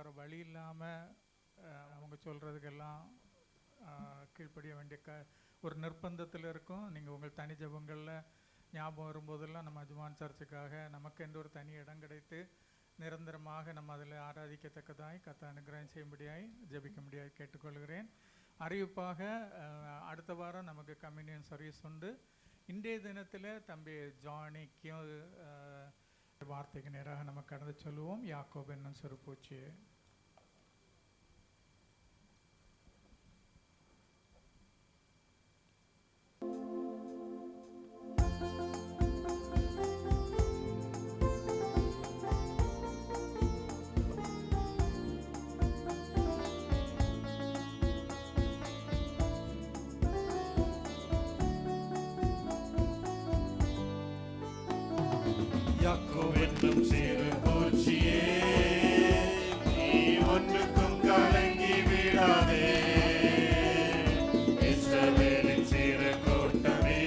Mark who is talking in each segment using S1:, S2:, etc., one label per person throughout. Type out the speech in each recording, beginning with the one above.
S1: வேறு வழி இல்லாமல் அவங்க சொல்கிறதுக்கெல்லாம் கீழ்ப்படிய வேண்டிய ஒரு நிர்பந்தத்தில் இருக்கும். நீங்கள் உங்கள் தனி ஜபங்களில் ஞாபகம் வரும்போதெல்லாம் நம்ம அஜ்மான் சர்ச்சுக்காக நமக்கென்று ஒரு தனி இடம் கிடைத்து நிரந்தரமாக நம்ம அதில் ஆராதிக்கத்தக்கதாய் கர்த்தர் அனுகிரகம் செய்யும்படியாய் ஜெபிக்கும்படியாய் கேட்டுக்கொள்கிறேன். அறிவிப்பாக அடுத்த வாரம் நமக்கு கம்யூனியன் சர்வீஸ் உண்டு. இன்றைய தினத்தில் தம்பி ஜானிக்கும் வார்த்தைக்கு நேராக நம்ம கடந்து சொல்லுவோம். யாக்கோபு என்னும் சிறுபூச்சி.
S2: யாக்கோபென்னும் சிறு பூச்சியே, நீ ஒன்றுக்கும் கலங்கி விடாதே. இஸ்ரவேலின் சிறு கூட்டமே,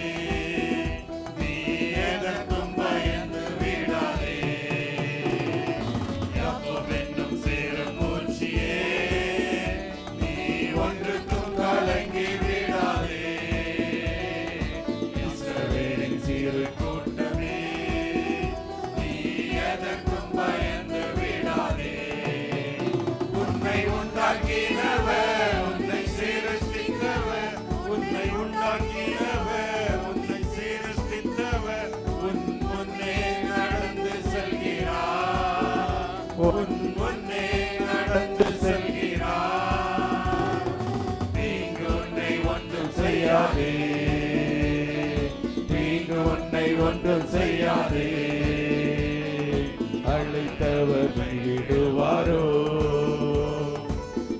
S2: நீ எதற்கும் பயந்து விடாதே. யாக்கோபென்னும் சிறு பூச்சியே, நீ ஒன்றுக்கும் கலங்கி விடாதே. இஸ்ரவேலின் சிறு கூட்டமே, பயந்து விடாதே. உன்னை உண்டாக்கினவர், உன்னை சிருஷ்டித்தவர், உன்னை உண்டாக்கினவர், உன்னை சிருஷ்டித்தவர் உன் முன்னே நடந்து செல்கிறார். உன் முன்னே நடந்து செல்கிறார். தீங்கு உன்னை ஒன்றும் செய்யாதே, தீங்கு உன்னை ஒன்றும் செய்யாதே. அழைத்தவர் கைவிடுவாரோ,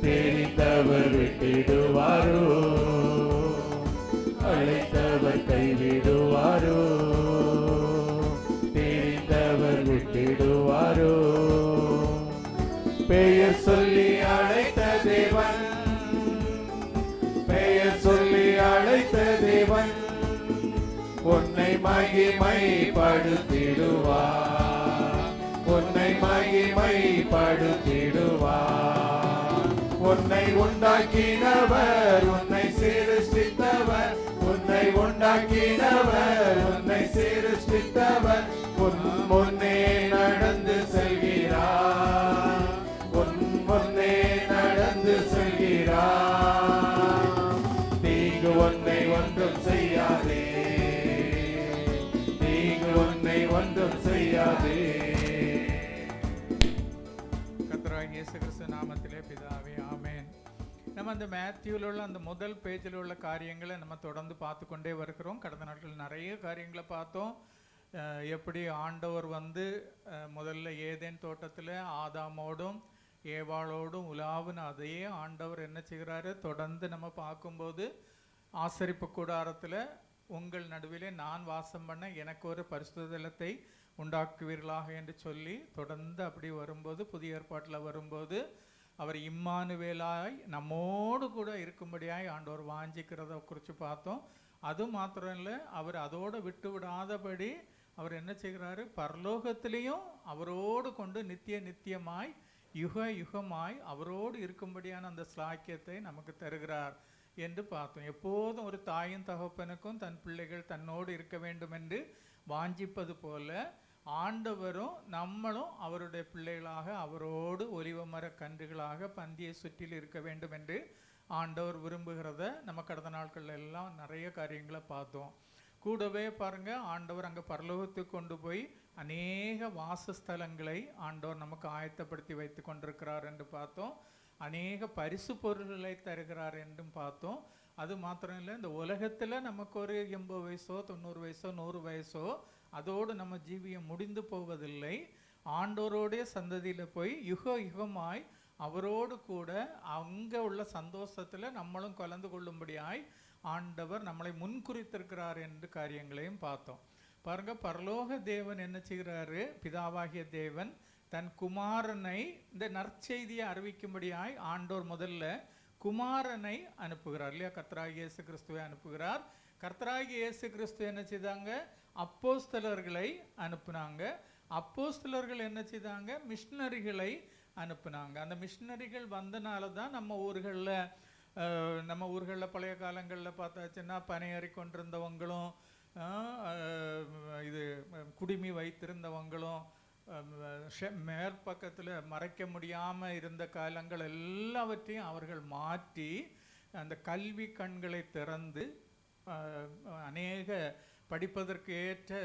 S2: தெரிந்தவர் விட்டிடுவாரோ. அழைத்தவர் கைவிடுவாரோ, தெரிந்தவர் விட்டிடுவாரோ. பெயர் சொல்லி அழைத்த தேவன், பெயர் சொல்லி அழைத்த தேவன் உன்னை மகிமைப்படுத்திடுவார், உன்னை மகிமைப்படுத்திடுவார். உன்னை உண்டாக்கினவர், உன்னை சிருஷ்டித்தவர், உன்னை உண்டாக்கினவர், உன்னை சிருஷ்டித்தவர் உன் முன்னே நடந்து செல்கிறார், உன் முன்னே நடந்து செல்கிறார். தீங்கு உன்னை ஒன்றும் செய்யாதே, தீங்கு உன்னை ஒன்றும் செய்யாதே.
S1: இயேசு கிறிஸ்து நாமத்திலே பிதாவே, ஆமென். நம்ம அந்த மேத்யூவில் உள்ள அந்த முதல் பேஜில் உள்ள காரியங்களை நம்ம தொடர்ந்து பார்த்து கொண்டே வருகிறோம். கடந்த நாட்கள் நிறைய காரியங்களை பார்த்தோம். எப்படி ஆண்டவர் முதல்ல ஏதேன் தோட்டத்தில் ஆதாமோடும் ஏவாளோடும் உலாவின அதே ஆண்டவர் என்ன செய்கிறாரு, தொடர்ந்து நம்ம பார்க்கும்போது ஆசரிப்பு கூடாரத்தில் உங்கள் நடுவிலே நான் வாசம் பண்ண எனக்கு ஒரு பரிசுத்தலத்தை உண்டாக்குவீர்களாக என்று சொல்லி தொடர்ந்து அப்படி வரும்போது, புதிய ஏற்பாட்டில் வரும்போது அவர் இம்மானுவேலாய் நம்மோடு கூட இருக்கும்படியாய் ஆண்டவர் வாஞ்சிக்கிறத குறித்து பார்த்தோம். அது மாத்திரம் இல்லை, அவர் அதோடு விட்டு விடாதபடி அவர் என்ன செய்கிறாரு, பரலோகத்திலையும் அவரோடு கொண்டு நித்தியமாய் யுக யுகமாய் அவரோடு இருக்கும்படியான அந்த ஸ்லாக்கியத்தை நமக்கு தருகிறார் என்று பார்த்தோம். எப்போதும் ஒரு தாயும் தகப்பனுக்கும் தன் பிள்ளைகள் தன்னோடு இருக்க வேண்டும் என்று வாஞ்சிப்பது போல ஆண்டவரும் நம்மளும் அவருடைய பிள்ளைகளாக அவரோடு ஒலிவ மர கன்றுகளாக பந்தியை சுற்றில் இருக்க வேண்டும் என்று ஆண்டவர் விரும்புகிறத நம்ம கடந்த நாட்கள் எல்லாம் நிறைய காரியங்களை பார்த்தோம். கூடவே பாருங்க, ஆண்டவர் அங்கே பரலோகத்துக்கு கொண்டு போய் அநேக வாசஸ்தலங்களை ஆண்டவர் நமக்கு ஆயத்தப்படுத்தி வைத்து கொண்டிருக்கிறார் என்று பார்த்தோம். அநேக பரிசு பொருள்களை தருகிறார் என்றும் பார்த்தோம். அது மாத்திரம் இல்லை, இந்த உலகத்தில் நமக்கு ஒரு 80 வயசோ 90 வயசோ 100 வயசோ அதோடு நம்ம ஜீவியம் முடிந்து போவதில்லை. ஆண்டவரோடைய சந்ததியில் போய் யுக யுகமாய் அவரோடு கூட அங்கே உள்ள சந்தோஷத்தில் நம்மளும் கலந்து கொள்ளும்படியாய் ஆண்டவர் நம்மளை முன்குறித்திருக்கிறார் என்று காரியங்களையும் பார்த்தோம். பாருங்க, பரலோக தேவன் என்ன செய்கிறாரு, பிதாவாகிய தேவன் தன் குமாரனை இந்த நற்செய்தியை அறிவிக்கும்படியாய் ஆண்டோர் முதல்ல குமாரனை அனுப்புகிறார் இல்லையா, கர்த்தராகிய இயேசு கிறிஸ்துவை அனுப்புகிறார். கர்த்தராகிய இயேசு கிறிஸ்து என்ன செய்தாங்க, அப்போஸ்தலர்களை அனுப்புனாங்க. அப்போஸ்தலர்கள் என்ன செய்தாங்க, மிஷினரிகளை அனுப்புனாங்க. அந்த மிஷினரிகள் வந்தனால தான் நம்ம ஊர்களில் பழைய காலங்களில் பார்த்தாச்சுன்னா பனையறி கொண்டிருந்தவங்களும் இது குடுமி வைத்திருந்தவங்களும் மேற்பக்கத்தில் மறைக்க முடியாமல் இருந்த காலங்கள் எல்லாவற்றையும் அவர்கள் மாற்றி அந்த கல்வி கண்களை திறந்து அநேக படிப்பதற்கு ஏற்ற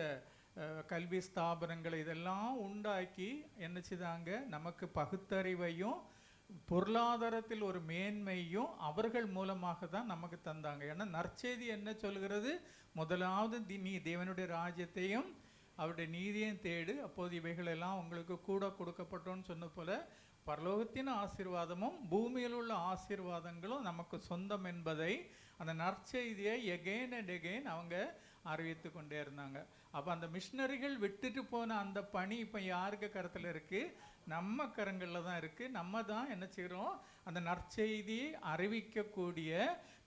S1: கல்வி ஸ்தாபனங்களை இதெல்லாம் உண்டாக்கி என்ன செய்தாங்க, நமக்கு பகுத்தறிவையும் பொருளாதாரத்தில் ஒரு மேன்மையும் அவர்கள் மூலமாக தான் நமக்கு தந்தாங்க. ஏன்னா நற்செய்தி என்ன சொல்கிறது, முதலாவது நீ தேவனுடைய ராஜ்யத்தையும் அவருடைய நீதியையும் தேடு, அப்போது இவைகளெல்லாம் உங்களுக்கு கூட கொடுக்கப்பட்டோன்னு சொன்ன போல பரலோகத்தின் ஆசீர்வாதமும் பூமியில் உள்ள ஆசீர்வாதங்களும் நமக்கு சொந்தம் என்பதை அந்த நற்செய்தியை எகெயின் அண்ட் எகெயின் அவங்க அறிவித்து கொண்டே இருந்தாங்க. அப்போ அந்த மிஷினரிகள் விட்டுட்டு போன அந்த பணி இப்போ யாருக்கு கருத்தில் இருக்குது? நம்ம கரங்களில் தான் இருக்குது. நம்ம தான் என்ன செய்கிறோம், அந்த நற்செய்தியை அறிவிக்கக்கூடிய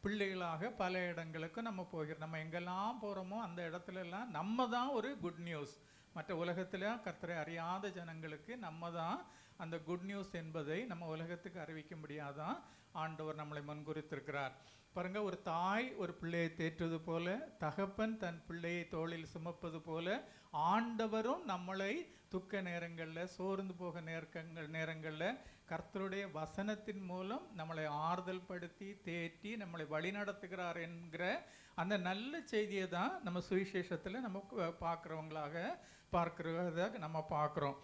S1: பிள்ளைகளாக பல இடங்களுக்கு நம்ம போகிறோம். நம்ம எங்கெல்லாம் போகிறோமோ அந்த இடத்துலலாம் நம்ம தான் ஒரு குட் நியூஸ். மற்ற உலகத்தில் கர்த்தரை அறியாத ஜனங்களுக்கு நம்ம தான் அந்த குட் நியூஸ் என்பதை நம்ம உலகத்துக்கு அறிவிக்க முடியாதான் ஆண்டவர் நம்மளை முன்குறித்திருக்கிறார். பாருங்க, ஒரு தாய் ஒரு பிள்ளையை தேற்றுவது போல, தகப்பன் தன் பிள்ளையை தோளில் சுமப்பது போல, ஆண்டவரும் நம்மளை துக்க நேரங்களில் சோர்ந்து போக நேரங்களில் கர்த்தருடைய வசனத்தின் மூலம் நம்மளை ஆறுதல் படுத்தி தேற்றி நம்மளை வழி நடத்துகிறார் என்கிற அந்த நல்ல செய்தியை தான் நம்ம சுவிசேஷத்தில் நம்ம பார்க்கிறத நம்ம பார்க்குறோம்.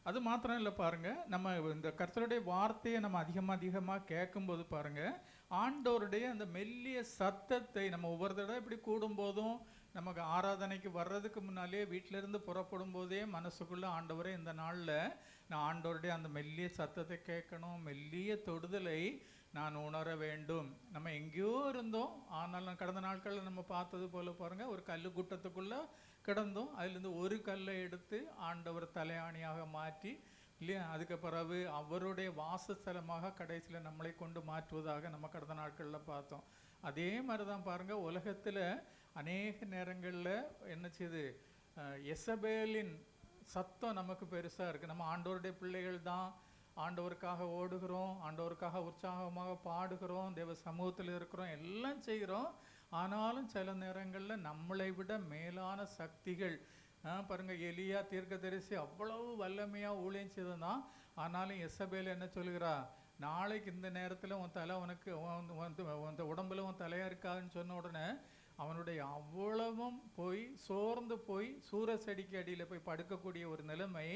S1: அது மாத்திரம் இல்லை, பாருங்கள், நம்ம இந்த கர்த்தருடைய வார்த்தையை நம்ம அதிகமாக கேட்கும்போது பாருங்கள், ஆண்டவருடைய அந்த மெல்லிய சத்தத்தை நம்ம ஒவ்வொரு தடவை இப்படி கூடும்போதும் நமக்கு ஆராதனைக்கு வர்றதுக்கு முன்னாலே வீட்டிலேருந்து புறப்படும் போதே மனசுக்குள்ளே ஆண்டவரே இந்த நாளில் நான் ஆண்டவருடைய அந்த மெல்லிய சத்தத்தை கேட்கணும், மெல்லிய தொடுதலை நான் உணர வேண்டும். நம்ம எங்கேயோ இருந்தோம், ஆனாலும் கடந்த நாட்களில் நம்ம பார்த்தது போல் பாருங்கள், ஒரு கல் கூட்டத்துக்குள்ளே கிடந்தோம், அதுலேருந்து ஒரு கல்லை எடுத்து ஆண்டவர் தலையாணியாக மாற்றி இல்லையா, அதுக்கு பிறகு அவருடைய வாசஸ்தலமாக கடைசியில் நம்மளை கொண்டு மாற்றுவதாக நம்ம கடந்த நாட்களில் பார்த்தோம். அதே மாதிரி தான் பாருங்கள், உலகத்தில் அநேக நேரங்களில் என்ன செய்யுது, எசபேலின் சத்தம் நமக்கு பெருசாக இருக்குது. நம்ம ஆண்டவருடைய பிள்ளைகள் தான், ஆண்டவருக்காக ஓடுகிறோம், ஆண்டவருக்காக உற்சாகமாக பாடுகிறோம், தேவ சமூகத்தில் இருக்கிறோம், எல்லாம் செய்கிறோம். ஆனாலும் சில நேரங்களில் நம்மளை விட மேலான சக்திகள் பாருங்கள், எலியா தீர்க்கதரிசி அவ்வளவு வல்லமையாக ஊழியம் செய்தான். ஆனாலும் எசபேல் என்ன சொல்கிறா, நாளைக்கு இந்த நேரத்தில் உன் தலை உனக்கு உன் உடம்புல உன் தலையாக இருக்காதுன்னு சொன்ன உடனே அவனுடைய அவ்வளவும் போய் சோர்ந்து போய் சூர செடிக்கு அடியில் போய் படுக்கக்கூடிய ஒரு நிலைமை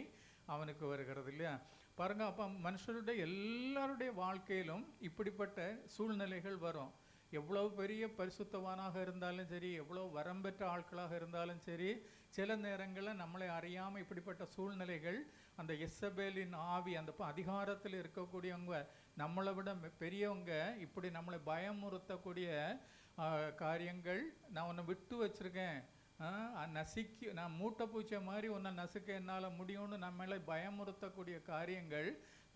S1: அவனுக்கு வருகிறது இல்லையா. பாருங்கள், அப்போ மனுஷருடைய எல்லாருடைய வாழ்க்கையிலும் இப்படிப்பட்ட சூழ்நிலைகள் வரும். எவ்வளவு பெரிய பரிசுத்தவானாக இருந்தாலும் சரி, எவ்வளோ வரம்பெற்ற ஆட்களாக இருந்தாலும் சரி, சில நேரங்களில் நம்மளை அறியாமல் இப்படிப்பட்ட சூழ்நிலைகள், அந்த எசபேலின் ஆவி, அந்த அதிகாரத்தில் இருக்கக்கூடியவங்க, நம்மளை விட பெரியவங்க இப்படி நம்மளை பயமுறுத்தக்கூடிய காரியங்கள், நான் உன்னை விட்டு வச்சுருக்கேன், நான் மூட்டை பூச்சை மாதிரி உன்னை நசுக்க என்னால் முடியும்னு நம்மளை பயமுறுத்தக்கூடிய காரியங்கள்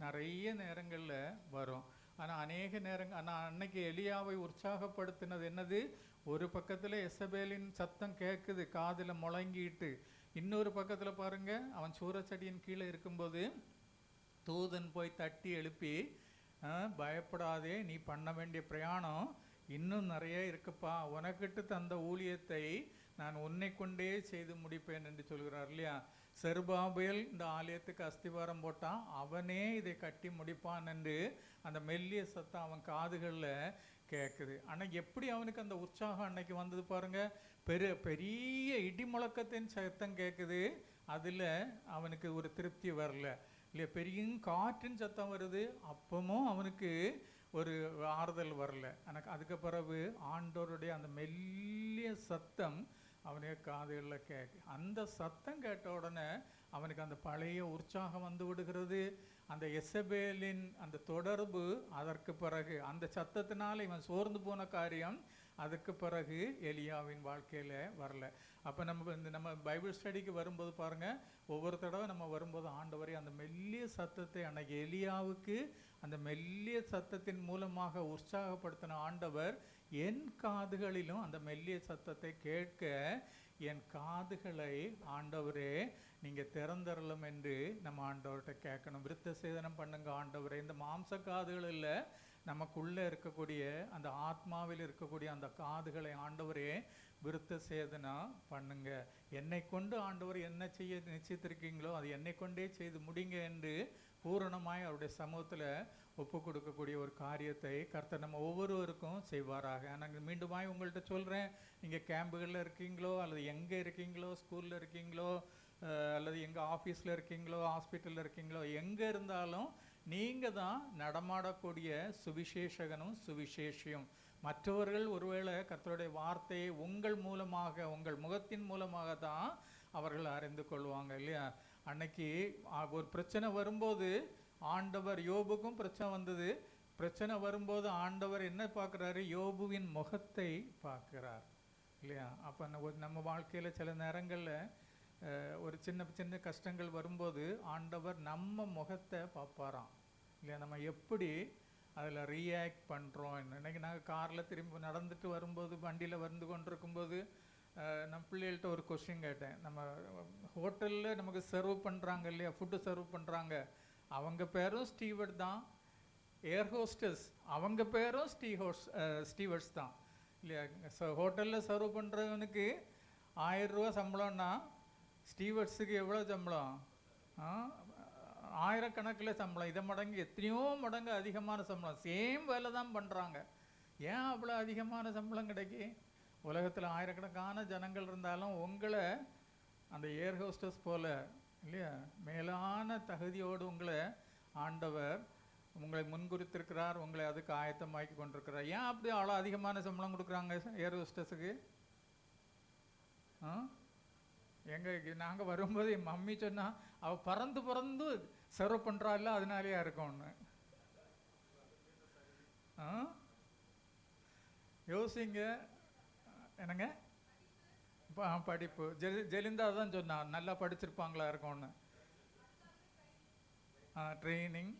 S1: நிறைய நேரங்களில் வரும். ஆனால் அநேக ஆனால் அன்னைக்கு எலியாவை உற்சாகப்படுத்தினது என்னது, ஒரு பக்கத்தில் எசபேலின் சத்தம் கேட்குது காதில் முழங்கிட்டு, இன்னொரு பக்கத்தில் பாருங்கள், அவன் சூரச்செடியின் கீழே இருக்கும்போது தூதன் போய் தட்டி எழுப்பி, பயப்படாதே, நீ பண்ண வேண்டிய பிரயாணம் இன்னும் நிறைய இருக்குப்பா, உனக்கிட்டு தந்த ஊழியத்தை நான் உன்னை கொண்டே செய்து முடிப்பேன் என்று சொல்கிறார் இல்லையா. செருபாபேல் இந்த ஆலயத்துக்கு அஸ்திவாரம் போட்டான், அவனே இதை கட்டி முடிப்பான் என்று அந்த மெல்லிய சத்தம் அவன் காதுகளில் கேட்குது. ஆனால் எப்படி அவனுக்கு அந்த உற்சாகம் அன்னைக்கு வந்தது பாருங்கள், பெரிய இடி முழக்கத்தின் சத்தம் கேட்குது, அதில் அவனுக்கு ஒரு திருப்தி வரல இல்லையா. பெரிய காற்றின் சத்தம் வருது, அப்பவும் அவனுக்கு ஒரு ஆறுதல் வரல. எனக்கு அதுக்கு பிறகு ஆண்டவருடைய அந்த மெல்லிய சத்தம் அவனுடைய காதுகளில் கேட்கு. அந்த சத்தம் கேட்ட உடனே அவனுக்கு அந்த பழைய உற்சாகம் வந்து விடுகிறது. அந்த எசபேலின் அந்த தொடர்பு அதற்கு பிறகு, அந்த சத்தத்தினால் இவன் சோர்ந்து போன காரியம் அதுக்கு பிறகு எலியாவின் வாழ்க்கையில் வரல. அப்போ நம்ம பைபிள் ஸ்டடிக்கு வரும்போது பாருங்கள், ஒவ்வொரு தடவை நம்ம வரும்போது ஆண்டவரே அந்த மெல்லிய சத்தத்தை, அன்னைக்கு எலியாவுக்கு அந்த மெல்லிய சத்தத்தின் மூலமாக உற்சாகப்படுத்தின ஆண்டவர் என் காதுகளிலும் அந்த மெல்லிய சத்தத்தை கேட்க என் காதுகளை ஆண்டவரே நீங்கள் திறந்தரலும் என்று நம்ம ஆண்டவர்கிட்ட கேட்கணும். விருத்த சேதனம் பண்ணுங்க ஆண்டவரே. இந்த மாம்ச காதுகள் இல்லை, நமக்குள்ளே இருக்கக்கூடிய அந்த ஆத்மாவில் இருக்கக்கூடிய அந்த காதுகளை ஆண்டவரே விருத்த சேதனம் பண்ணுங்க. என்னை கொண்டு ஆண்டவர் என்ன செய்ய நிச்சயித்திருக்கீங்களோ அது என்னை கொண்டே செய்து முடிங்க என்று பூரணமாய் அவருடைய சமூகத்தில் ஒப்பு கொடுக்கக்கூடிய ஒரு காரியத்தை கர்த்தர் நம்ம ஒவ்வொருவருக்கும் செய்வாராக. நான் மீண்டுமாய் உங்கள்கிட்ட சொல்கிறேன், நீங்கள் கேம்புகளில் இருக்கீங்களோ அல்லது எங்கே இருக்கீங்களோ, ஸ்கூலில் இருக்கீங்களோ அல்லது எங்கே ஆஃபீஸில் இருக்கீங்களோ, ஹாஸ்பிட்டலில் இருக்கீங்களோ, எங்கே இருந்தாலும் நீங்கள் தான் நடமாடக்கூடிய சுவிசேஷகனும் சுவிசேஷியும். மற்றவர்கள் ஒருவேளை கர்த்தருடைய வார்த்தையை உங்கள் மூலமாக, உங்கள் முகத்தின் மூலமாக தான் அவர்கள் அறிந்து கொள்வாங்க இல்லையா? அன்னைக்கு ஒரு பிரச்சனை வரும்போது ஆண்டவர், யோபுக்கும் பிரச்சனை வந்தது, பிரச்சனை வரும்போது ஆண்டவர் என்ன பார்க்குறாரு? யோபுவின் முகத்தை பார்க்குறார் இல்லையா? அப்போ நம்ம வாழ்க்கையில் சில நேரங்களில் ஒரு சின்ன சின்ன கஷ்டங்கள் வரும்போது ஆண்டவர் நம்ம முகத்தை பார்ப்பாராம் இல்லையா? நம்ம எப்படி அதில் ரியாக்ட் பண்ணுறோம். இன்றைக்கி நாங்கள் காரில் திரும்பி நடந்துட்டு வரும்போது, வண்டியில் வந்து கொண்டிருக்கும்போது நம்ம பிள்ளைகள்கிட்ட ஒரு கொஸ்டின் கேட்டேன். நம்ம ஹோட்டலில் நமக்கு சர்வ் பண்ணுறாங்க இல்லையா, ஃபுட்டு சர்வ் பண்ணுறாங்க, அவங்க பேரும் ஸ்டீவர்ட் தான். ஏர் ஹோஸ்டஸ் அவங்க பேரும் ஸ்டீவர்ட்ஸ் தான் இல்லையா? ஹோட்டலில் சர்வ் பண்ணுறவனுக்கு 1000 ரூபா சம்பளம்னா ஸ்டீவர்ட்ஸுக்கு எவ்வளோ சம்பளம்? ஆயிரக்கணக்கில் சம்பளம். இதை மடங்கு எத்தனையோ மடங்கு அதிகமான சம்பளம். சேம் வேலை தான் பண்ணுறாங்க. ஏன் அவ்வளோ அதிகமான சம்பளம் கிடைக்கி? உலகத்தில் ஆயிரக்கணக்கான ஜனங்கள் இருந்தாலும் உங்களை அந்த ஏர் ஹோஸ்டஸ் போல் இல்லையா மேலான தகுதியோடு உங்களை ஆண்டவர் உங்களை முன்குறித்திருக்கிறார், உங்களை அதுக்கு ஆயத்தமாக்கி கொண்டிருக்கிறார். ஏன் அப்படி அவ்வளோ அதிகமான சம்பளம் கொடுக்குறாங்க ஏர் ஹோஸ்டஸுக்கு? எங்கள் நாங்கள் வரும்போது என் மம்மி சொன்னால் அவள் பறந்து பறந்து சர்வ் பண்ணுறாள்ல, அதனாலேயா இருக்கும்னு. யோசிங்க. என்னங்க படிப்பு? ஜெலிந்தா தான் சொன்னான் நல்லா படிச்சிருப்பாங்களா இருக்கும்னு. ட்ரைனிங்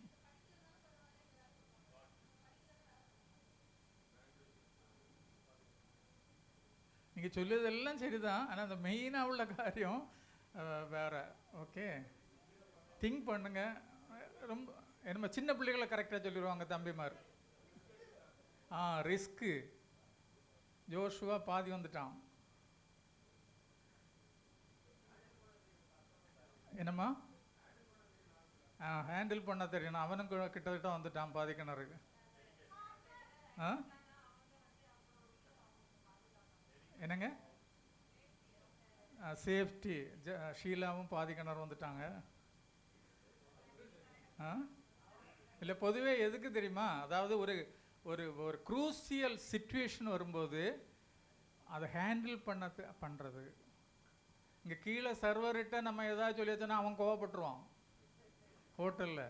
S1: நீங்கள் சொல்லுவதெல்லாம் சரிதான், ஆனால் அந்த மெயினாக உள்ள காரியம் வேறு. ஓகே, திங்க் பண்ணுங்க. ரொம்ப என்னமோ சின்ன பிள்ளைகளை கரெக்டாக சொல்லிடுவாங்க தம்பிமார். ரிஸ்க்கு. ஜோஷுவா பாதி வந்துட்டான். என்னம்மா? ஹேண்டில் பண்ண தெரியணும். அவனும் கிட்டத்தட்ட வந்துட்டான் பாதி கிணறுக்கு. என்னங்க? சேஃப்டி. ஷீலாவும் பாதி கிணறு வந்துட்டாங்க. இல்லை, பொதுவே எதுக்கு தெரியுமா? அதாவது ஒரு ஒரு ஒரு க்ரூசியல் சிச்சுவேஷன் வரும்போது அதை ஹேண்டில் பண்ணுறது. இங்கே கீழே சர்வர்கிட்ட நம்ம எதாவது சொல்லியாச்சுன்னா அவன் கோவப்பட்டுருவான் ஹோட்டலில்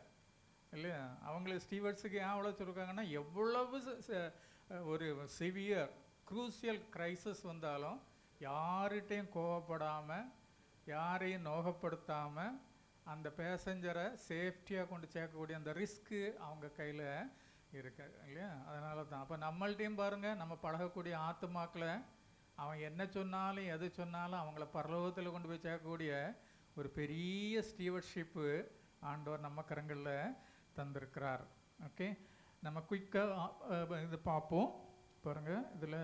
S1: இல்லையா? அவங்களுக்கு ஸ்டீவர்ட்ஸுக்கு ஏன் அவ்வளோ சொல்லியிருக்காங்கன்னா, எவ்வளவு ஒரு சிவியர் க்ரூசியல் க்ரைசிஸ் வந்தாலும் யார்கிட்டையும் கோவப்படாமல், யாரையும் நோகப்படுத்தாமல் அந்த பேசஞ்சரை சேஃப்டியாக கொண்டு சேர்க்கக்கூடிய அந்த ரிஸ்க்கு அவங்க கையில் இருக்கு இல்லையா? அதனால தான் அப்போ நம்மள்ட்டையும் பாருங்கள், நம்ம பழகக்கூடிய ஆத்துமாக்களை அவன் என்ன சொன்னாலும் எது சொன்னாலும் அவங்கள பரலோகத்தில் கொண்டு போய் சேர்க்கக்கூடிய ஒரு பெரிய ஸ்டீவர்ட்ஷிப்பு ஆண்டவர் நம்ம கரங்களில் தந்திருக்கிறார். ஓகே, நம்ம குயிக்காக இது பார்ப்போம். பாருங்கள், இதில்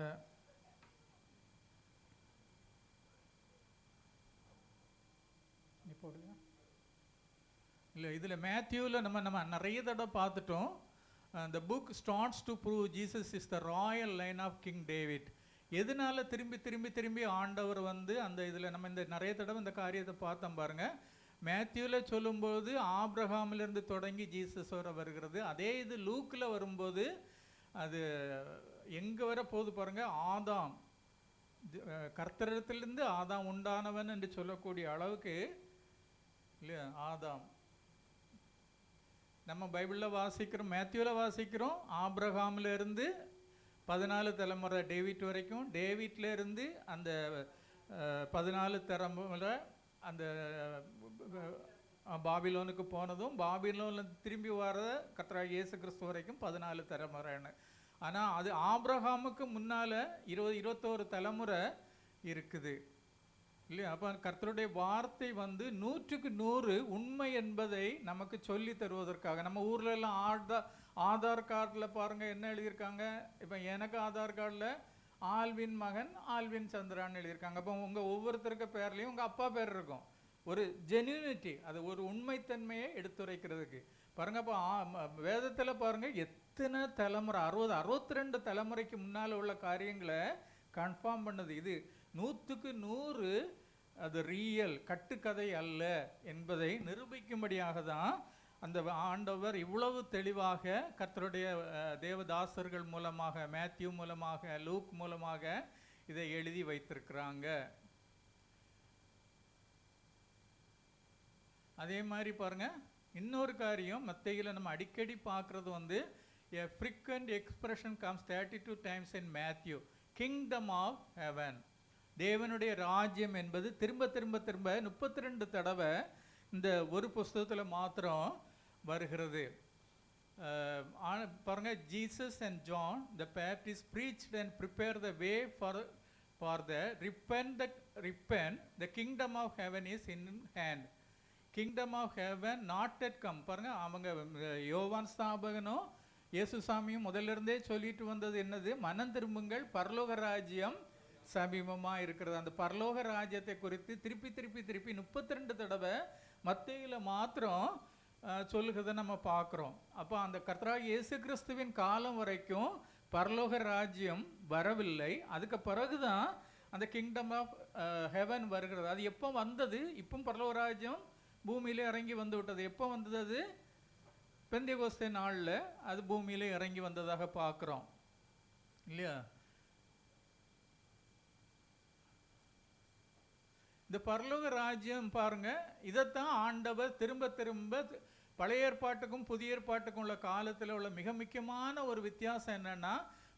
S1: போடுங்க. இல்லை, இதில் மேத்யூவில் நம்ம நிறைய தடவை பார்த்துட்டோம். The book starts to prove Jesus is the royal line of King David. எதனால திரும்பி திரும்பி திரும்பி ஆண்டவர் வந்து அந்த இதில் நம்ம இந்த நிறைய தடவை இந்த காரியத்தை பார்த்தோம் பாருங்கள். மேத்யூவில் சொல்லும்போது ஆபிரகாமிலிருந்து தொடங்கி ஜீசஸ் வர வருகிறது. அதே இது லூக்கில் வரும்போது அது எங்கே வர போது பாருங்கள், ஆதாம் கர்த்தரிடத்திலிருந்து ஆதாம் உண்டானவன் என்று சொல்லக்கூடிய அளவுக்கு இல்லையா? ஆதாம் நம்ம பைபிளில் வாசிக்கிறோம், மேத்யூவில் வாசிக்கிறோம். ஆபிரகாமிலிருந்து 14 தலைமுறை டேவிட் வரைக்கும், டேவிட்லேருந்து அந்த 14 தலைமுறை அந்த பாபிலோனுக்கு போனதும், பாபிலோனில் திரும்பி வர கர்த்தராகிய இயேசு கிறிஸ்து வரைக்கும் 14 தலைமுறைன்னு. ஆனால் அது ஆபிரகாமுக்கு முன்னால் 21 தலைமுறை இருக்குது இல்லையா? அப்போ கர்த்தருடைய வார்த்தை வந்து 100% உண்மை என்பதை நமக்கு சொல்லி தருவதற்காக. நம்ம ஊர்ல எல்லாம் ஆதார் கார்டில் பாருங்க என்ன எழுதியிருக்காங்க. இப்போ எனக்கு ஆதார் கார்டில் ஆல்வின் மகன் ஆல்வின் சந்திரான்னு எழுதியிருக்காங்க. அப்போ உங்கள் ஒவ்வொருத்தருக்கு பேர்லேயும் உங்கள் அப்பா பேர் இருக்கும். ஒரு ஜென்யூனிட்டி, அது ஒரு உண்மைத்தன்மையை எடுத்துரைக்கிறதுக்கு பாருங்க. அப்போ வேதத்தில் பாருங்க எத்தனை தலைமுறை, 62 தலைமுறைக்கு முன்னால் உள்ள காரியங்களை கன்ஃபார்ம் பண்ணுது. இது 100% அது ரியல், கட்டுக்கதை அல்ல என்பதை நிரூபிக்கும்படியாக தான் அந்த ஆண்டவர் இவ்வளவு தெளிவாக கர்த்தருடைய தேவதாசர்கள் மூலமாக, மேத்யூ மூலமாக, லூக் மூலமாக இதை எழுதி வைத்திருக்கிறாங்க. அதே மாதிரி பாருங்க இன்னொரு காரியம் மத்தேயுல நம்ம அடிக்கடி பார்க்கறது வந்து a frequent expression comes 32 times in Matthew, kingdom of heaven. தேவனுடைய ராஜ்யம் என்பது திரும்ப திரும்ப திரும்ப 32 தடவை இந்த ஒரு புஸ்தகத்தில் மாத்திரம் வருகிறது. பாருங்க, Jesus and John the Baptist preached and prepared the way for the repent the kingdom of heaven is in hand. Kingdom of heaven not yet come. பாருங்க, அவங்க யோவான் ஸ்நாபகனும் இயேசுசாமியும் முதல்ல இருந்தே சொல்லிட்டு வந்தது என்னது? மனம் திரும்புங்கள், பரலோக ராஜ்யம் சமீபமாக இருக்கிறது. அந்த பரலோக ராஜ்யத்தை குறித்து திருப்பி திருப்பி திருப்பி 32 தடவை மத்தேயுல மாத்திரம் சொல்லுகிறத நம்ம பார்க்குறோம். அப்போ அந்த கர்த்தராகிய இயேசு கிறிஸ்துவின் காலம் வரைக்கும் பரலோக ராஜ்யம் வரவில்லை. அதுக்கு பிறகுதான் அந்த கிங்டம் ஆஃப் ஹெவன் வருகிறது. அது எப்போ வந்தது? இப்போ பரலோக ராஜ்யம் பூமியிலே இறங்கி வந்து விட்டது. எப்போ வந்தது? அது பெந்தேகோஸ்தே நாளில் அது பூமியிலே இறங்கி வந்ததாக பார்க்குறோம் இல்லையா? இந்த பரலோக ராஜ்யம் பாருங்க, இதைத்தான் ஆண்டவர் திரும்ப திரும்ப பழைய ஏற்பாட்டுக்கும் புதிய ஏற்பாட்டுக்கும் உள்ள காலத்தில் உள்ள மிக முக்கியமான ஒரு வித்தியாசம் என்னன்னா,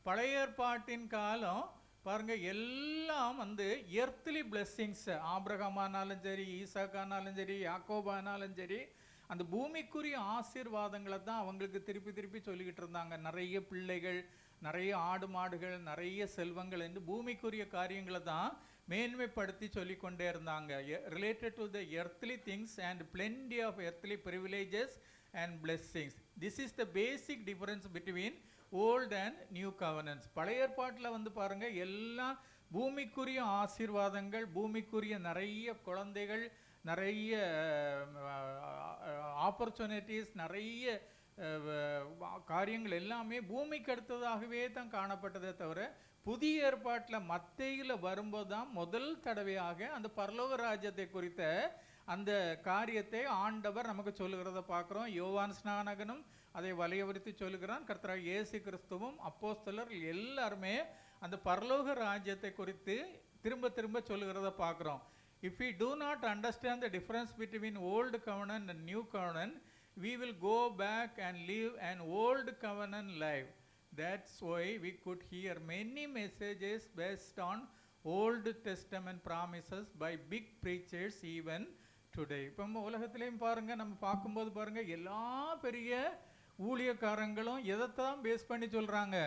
S1: பழைய ஏற்பாட்டின் காலம் பாருங்க எல்லாம் வந்து எர்த்லி பிளெஸ்ஸிங்ஸ். ஆபிரகாமானாலும் சரி, ஈசாக்கானாலும் சரி, யாக்கோபானாலும் சரி, அந்த பூமிக்குரிய ஆசீர்வாதங்களை தான் அவங்களுக்கு திருப்பி திருப்பி சொல்லிக்கிட்டு இருந்தாங்க. நிறைய பிள்ளைகள், நிறைய ஆடு மாடுகள், நிறைய செல்வங்கள் என்று பூமிக்குரிய காரியங்களை தான் மேன்மைப்படுத்தி சொல்லிக்கொண்டே இருந்தாங்க. Related to the earthly things and plenty of earthly privileges and blessings. This is the basic difference between old and new covenants. பழைய ஏற்பாட்டில் வந்து பாருங்க எல்லாம் பூமிக்குரிய ஆசீர்வாதங்கள், பூமிக்குரிய நிறைய குழந்தைகள், நிறைய ஆப்பர்ச்சுனிட்டிஸ், நிறைய காரியங்கள் எல்லாமே பூமிக்கு அடுத்ததாகவே தான் காணப்பட்டதே தவிர, புதிய ஏற்பாட்டில் மத்தேயுல வரும்போது தான் முதல் தடவையாக அந்த பரலோக ராஜ்யத்தை குறித்த அந்த காரியத்தை ஆண்டவர் நமக்கு சொல்லுகிறத பார்க்குறோம். யோவான் ஸ்நானகனும் அதை வலியுறுத்தி சொல்லுகிறான். கர்த்தராகிய இயேசு கிறிஸ்துவும் அப்போஸ்தலர் எல்லாருமே அந்த பரலோக ராஜ்யத்தை குறித்து திரும்ப திரும்ப சொல்லுகிறத பார்க்குறோம். If we do not understand the difference between old covenant and new covenant, we will go back and live an old covenant life. That's why we could hear many messages based on Old Testament promises by big preachers even today. இப்போ உலகத்திலையும் பாருங்க, நம்ம பார்க்கும்போது பாருங்க எல்லா பெரிய ஊழியக்காரங்களும் எதைத்தான் base பண்ணி சொல்றாங்க?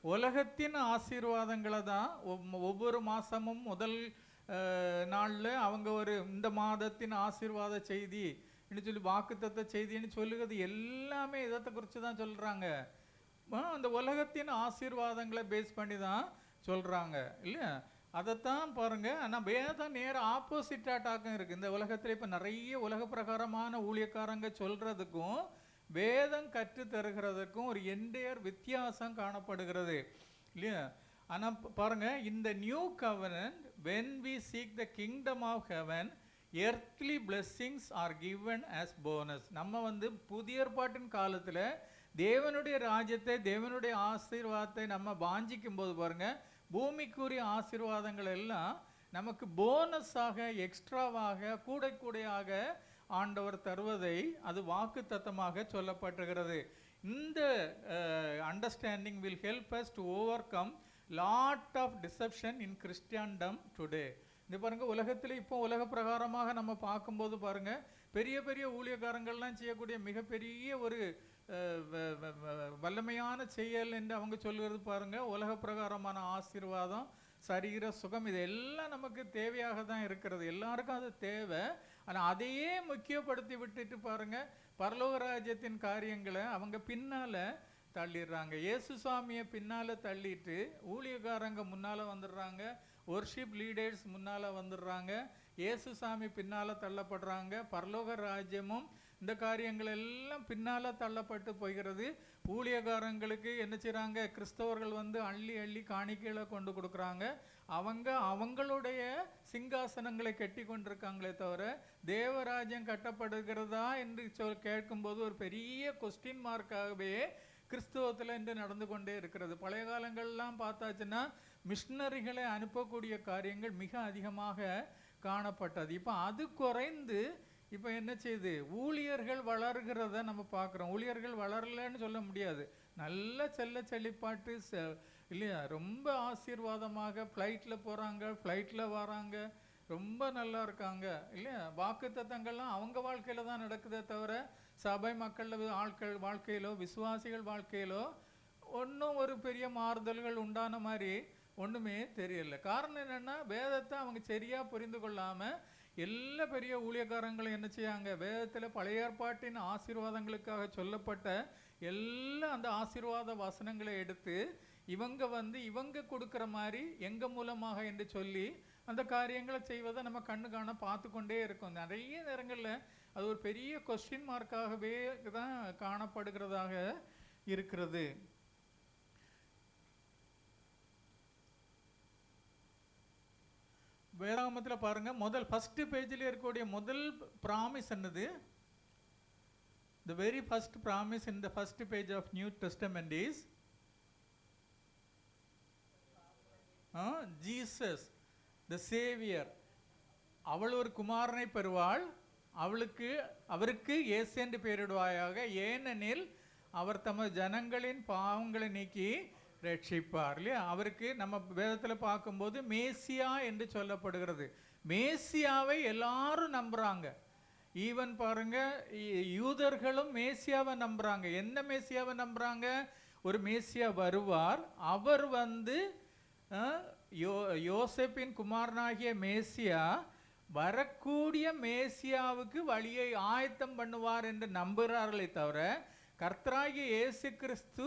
S1: உலகத்தின் ஆசீர்வாதங்களை தான். ஒவ்வொரு மாசமும் முதல் நாளில் அவங்க ஒரு இந்த மாதத்தின் ஆசீர்வாத செய்தி சொல்லி வாக்குத்தத்த செய்தின்னு சொல்லுகிறது எல்லாமே இதத்தை குறித்து தான் சொல்கிறாங்க. அந்த உலகத்தின் ஆசீர்வாதங்களை பேஸ் பண்ணி தான் சொல்கிறாங்க இல்லையா? அதைத்தான் பாருங்க. ஆனால் வேதம் நேர ஆப்போசிட்டாட்டாக்கும் இருக்குது. இந்த உலகத்தில் இப்போ நிறைய உலக பிரகாரமான ஊழியக்காரங்க சொல்கிறதுக்கும் வேதம் கற்று தருகிறதுக்கும் ஒரு என்டையர் வித்தியாசம் காணப்படுகிறது இல்லையா? ஆனால் பாருங்க, இந்த new கவர்னன்ட் when we seek the kingdom of heaven, earthly blessings are given as bonus. நம்ம வந்து புதிய ஏற்பாட்டின் காலத்தில் தேவனுடைய ராஜ்யத்தை, தேவனுடைய ஆசீர்வாதத்தை நம்ம வாஞ்சிக்கும் போது பாருங்க, பூமிக்குரிய ஆசீர்வாதங்கள் எல்லாம் நமக்கு போனஸாக, எக்ஸ்ட்ராவாக, கூடையாக ஆண்டவர் தருவதை அது வாக்கு தத்தமாக சொல்லப்பட்டுகிறது. இந்த understanding will help us to overcome lot of deception in Christendom today. இந்த பாருங்க, உலகத்தில் இப்போ உலக பிரகாரமாக நம்ம பார்க்கும்போது பாருங்க, பெரிய பெரிய ஊழியக்காரங்கள்லாம் செய்யக்கூடிய மிகப்பெரிய ஒரு வல்லமையான செயல் என்று அவங்க சொல்கிறது பாருங்க, உலக பிரகாரமான ஆசீர்வாதம், சரீர சுகம், இது எல்லாம் நமக்கு தேவையாக தான் இருக்கிறது. எல்லாருக்கும் அது தேவை. ஆனால் அதையே முக்கியப்படுத்தி விட்டுட்டு பாருங்க, பரலோக ராஜ்யத்தின் காரியங்களை அவங்க பின்னால தள்ளிடுறாங்க. இயேசு சுவாமியை பின்னால தள்ளிட்டு ஊழியக்காரங்க முன்னால வந்துடுறாங்க, ஒர்ஷிப் லீடர்ஸ் முன்னால வந்துடுறாங்க, இயேசு சாமி பின்னால தள்ளப்படுறாங்க. பரலோக ராஜ்யமும் இந்த காரியங்கள் எல்லாம் பின்னால தள்ளப்பட்டு போகிறது. ஊழியக்காரங்களுக்கு என்ன செய்கிறாங்க, கிறிஸ்தவர்கள் வந்து அள்ளி அள்ளி காணிக்கைகளை கொண்டு கொடுக்குறாங்க. அவங்க அவங்களுடைய சிங்காசனங்களை கட்டி கொண்டிருக்காங்களே தவிர தேவராஜ்யம் கட்டப்படுகிறதா என்று கேட்கும்போது ஒரு பெரிய கொஸ்டின் மார்க்காகவே கிறிஸ்தவத்தில் இன்று நடந்து கொண்டே இருக்கிறது. பழைய காலங்கள்லாம் பார்த்தாச்சுன்னா மிஷினரிகளை அனுப்பக்கூடிய காரியங்கள் மிக அதிகமாக காணப்பட்டது. இப்போ அது குறைந்து இப்போ என்ன செய்யுது, ஊழியர்கள் வளர்கிறத நம்ம பார்க்குறோம். ஊழியர்கள் வளரலன்னு சொல்ல முடியாது. நல்ல செழிப்பாட்டு இல்லையா, ரொம்ப ஆசீர்வாதமாக ஃப்ளைட்டில் போகிறாங்க, ஃப்ளைட்டில் வராங்க, ரொம்ப நல்லா இருக்காங்க இல்லையா. வாக்கு தத்தங்கள்லாம் அவங்க வாழ்க்கையில் தான் நடக்குதே தவிர சபை மக்கள் வாழ்க்கையிலோ விசுவாசிகள் வாழ்க்கையிலோ ஒன்றும் ஒரு பெரிய மாறுதல்கள் உண்டான மாதிரி ஒன்றுமே தெரியல. காரணம் என்னென்னா, வேதத்தை அவங்க சரியாக புரிந்து கொள்ளாமல் எல்லா பெரிய ஊழியக்காரங்களும் என்ன செய்யாங்க, வேதத்தில் பழைய ஏற்பாட்டின் ஆசீர்வாதங்களுக்காக சொல்லப்பட்ட எல்லா அந்த ஆசீர்வாத வசனங்களை எடுத்து இவங்க கொடுக்குற மாதிரி எங்கள் மூலமாக என்று சொல்லி அந்த காரியங்களை செய்வதை நம்ம கண்ணு காண பார்த்து கொண்டே இருக்கோம். நிறைய நேரங்களில் அது ஒரு பெரிய கொஸ்டின் மார்க்காகவே தான் காணப்படுகிறதாக இருக்கிறது. வேதாகமத்தில் பாருங்க, முதல் ஃபர்ஸ்ட் பேஜில் இருக்கக்கூடிய முதல் ப்ராமிஸ் என்னது? The very first promise in the first page of New Testament is Jesus the Savior. அவள் ஒரு குமாரனை பெறுவாள், அவருக்கு இயேசு என்று பெயரிடுவாயாக, ஏனெனில் அவர் தமது ஜனங்களின் பாவங்களை நீக்கி ரட்சிப்பார் இல்லையா. அவருக்கு நம்ம வேதத்தில் பார்க்கும்போது மேசியா என்று சொல்லப்படுகிறது. மேசியாவை எல்லாரும் நம்புறாங்க. ஈவன் பாருங்க, யூதர்களும் மேசியாவை நம்புறாங்க. என்ன மேசியாவை நம்புறாங்க? ஒரு மேசியா வருவார், அவர் யோசேப்பின் குமாரனாகிய மேசியா வரக்கூடிய மேசியாவுக்கு வழியை ஆயத்தம் பண்ணுவார் என்று நம்புகிறார்களே தவிர கர்த்தராகிய இயேசு கிறிஸ்து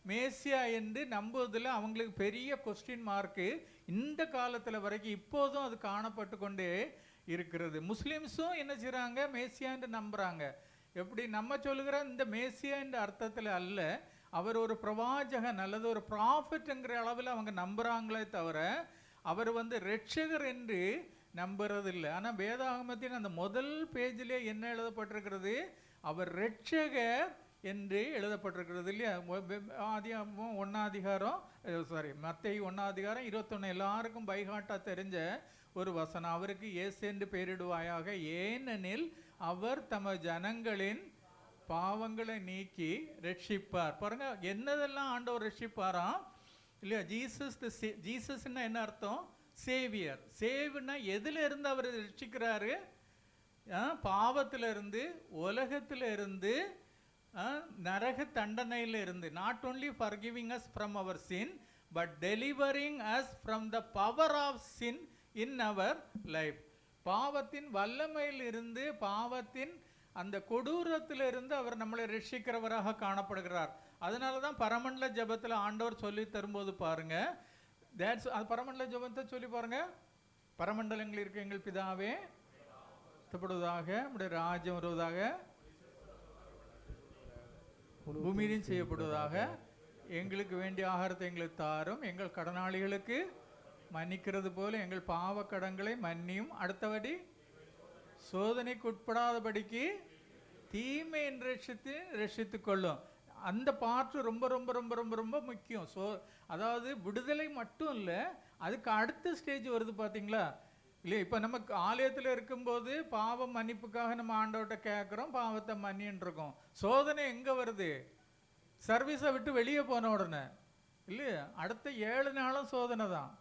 S1: மேசியா என்று நம்புவதில் அவங்களுக்கு பெரிய கொஸ்டின் மார்க்கு இந்த காலத்தில் வரைக்கும் இப்போதும் அது காணப்பட்டு கொண்டே இருக்கிறது. முஸ்லீம்ஸும் என்ன செய்கிறாங்க, மேசியா என்று நம்புகிறாங்க. எப்படி நம்ம சொல்லுகிற இந்த மேசியா என்ற அர்த்தத்தில் அல்ல, அவர் ஒரு பிரவாஜகன் அல்லது ஒரு ப்ராஃபெட்டுங்கிற அளவில் அவங்க நம்புகிறாங்களே தவிர அவர் ரட்சகர் என்று நம்புறதில்லை. ஆனால் வேதாகமத்தின் அந்த முதல் பேஜிலே என்ன எழுதப்பட்டிருக்கிறது? அவர் ரட்சகர் என்று எழுதப்பட்டிருக்கிறது இல்லையா. மத்தேயு 1 21 எல்லாருக்கும் பைகாட்டாக தெரிஞ்ச ஒரு வசனம். அவருக்கு இயேசு என்று பெயரிடுவாயாக, ஏனெனில் அவர் தம ஜனங்களின் பாவங்களை நீக்கி ரட்சிப்பார். பாருங்க, என்னதெல்லாம் ஆண்டவர் ரட்சிப்பாராம் இல்லையா. ஜீசஸ்ன்னா என்ன அர்த்தம்? சேவியர். சேவ்னா எதுல இருந்து அவர் ரட்சிக்கிறாரு? பாவத்திலிருந்து, உலகத்திலிருந்து, நரக தண்டனையில இருந்து. Not only forgiving us from our sin but delivering us from the power of sin in our life. பாவத்தின் வல்லமையில் இருந்து, பாவத்தின் அந்த கொடூரத்திலிருந்து அவர் நம்மளை ரட்சிக்கிறவராக காணப்படுகிறார். அதனால தான் பரமண்டல ஜபத்தில் ஆண்டவர் சொல்லி தரும்போது பாருங்க, பரமண்டல ஜபத்தை சொல்லி பாருங்க. பரமண்டலங்கள் இருக்க எங்கள் பிதாவே தப்படுவதாக, நம்முடைய ராஜ்யம் வருவதாக, பூமியிலும் செய்யப்படுவதாக, எங்களுக்கு வேண்டிய ஆகாரத்தை எங்களுக்கு தாரும், எங்கள் கடனாளிகளுக்கு மன்னிக்கிறது போல எங்கள் பாவ கடன்களை மன்னியும், அடுத்தபடி சோதனைக்கு உட்படாதபடிக்கு தீமை என்று ரட்சித்து கொள்ளும். அந்த பாட்டு ரொம்ப ரொம்ப ரொம்ப ரொம்ப ரொம்ப முக்கியம். அதாவது விடுதலை மட்டும் இல்லை, அதுக்கு அடுத்த ஸ்டேஜ் வருது பார்த்தீங்களா இல்லையா. இப்போ நம்ம ஆலயத்தில் இருக்கும்போது பாவம் மன்னிப்புக்காக நம்ம ஆண்டவர்கிட்ட கேட்குறோம், பாவத்தை மன்னின்னு இருக்கோம். சோதனை எங்கே வருது? சர்வீஸை விட்டு வெளியே போன உடனே இல்லையா. அடுத்த 7 நாளும் சோதனை தான்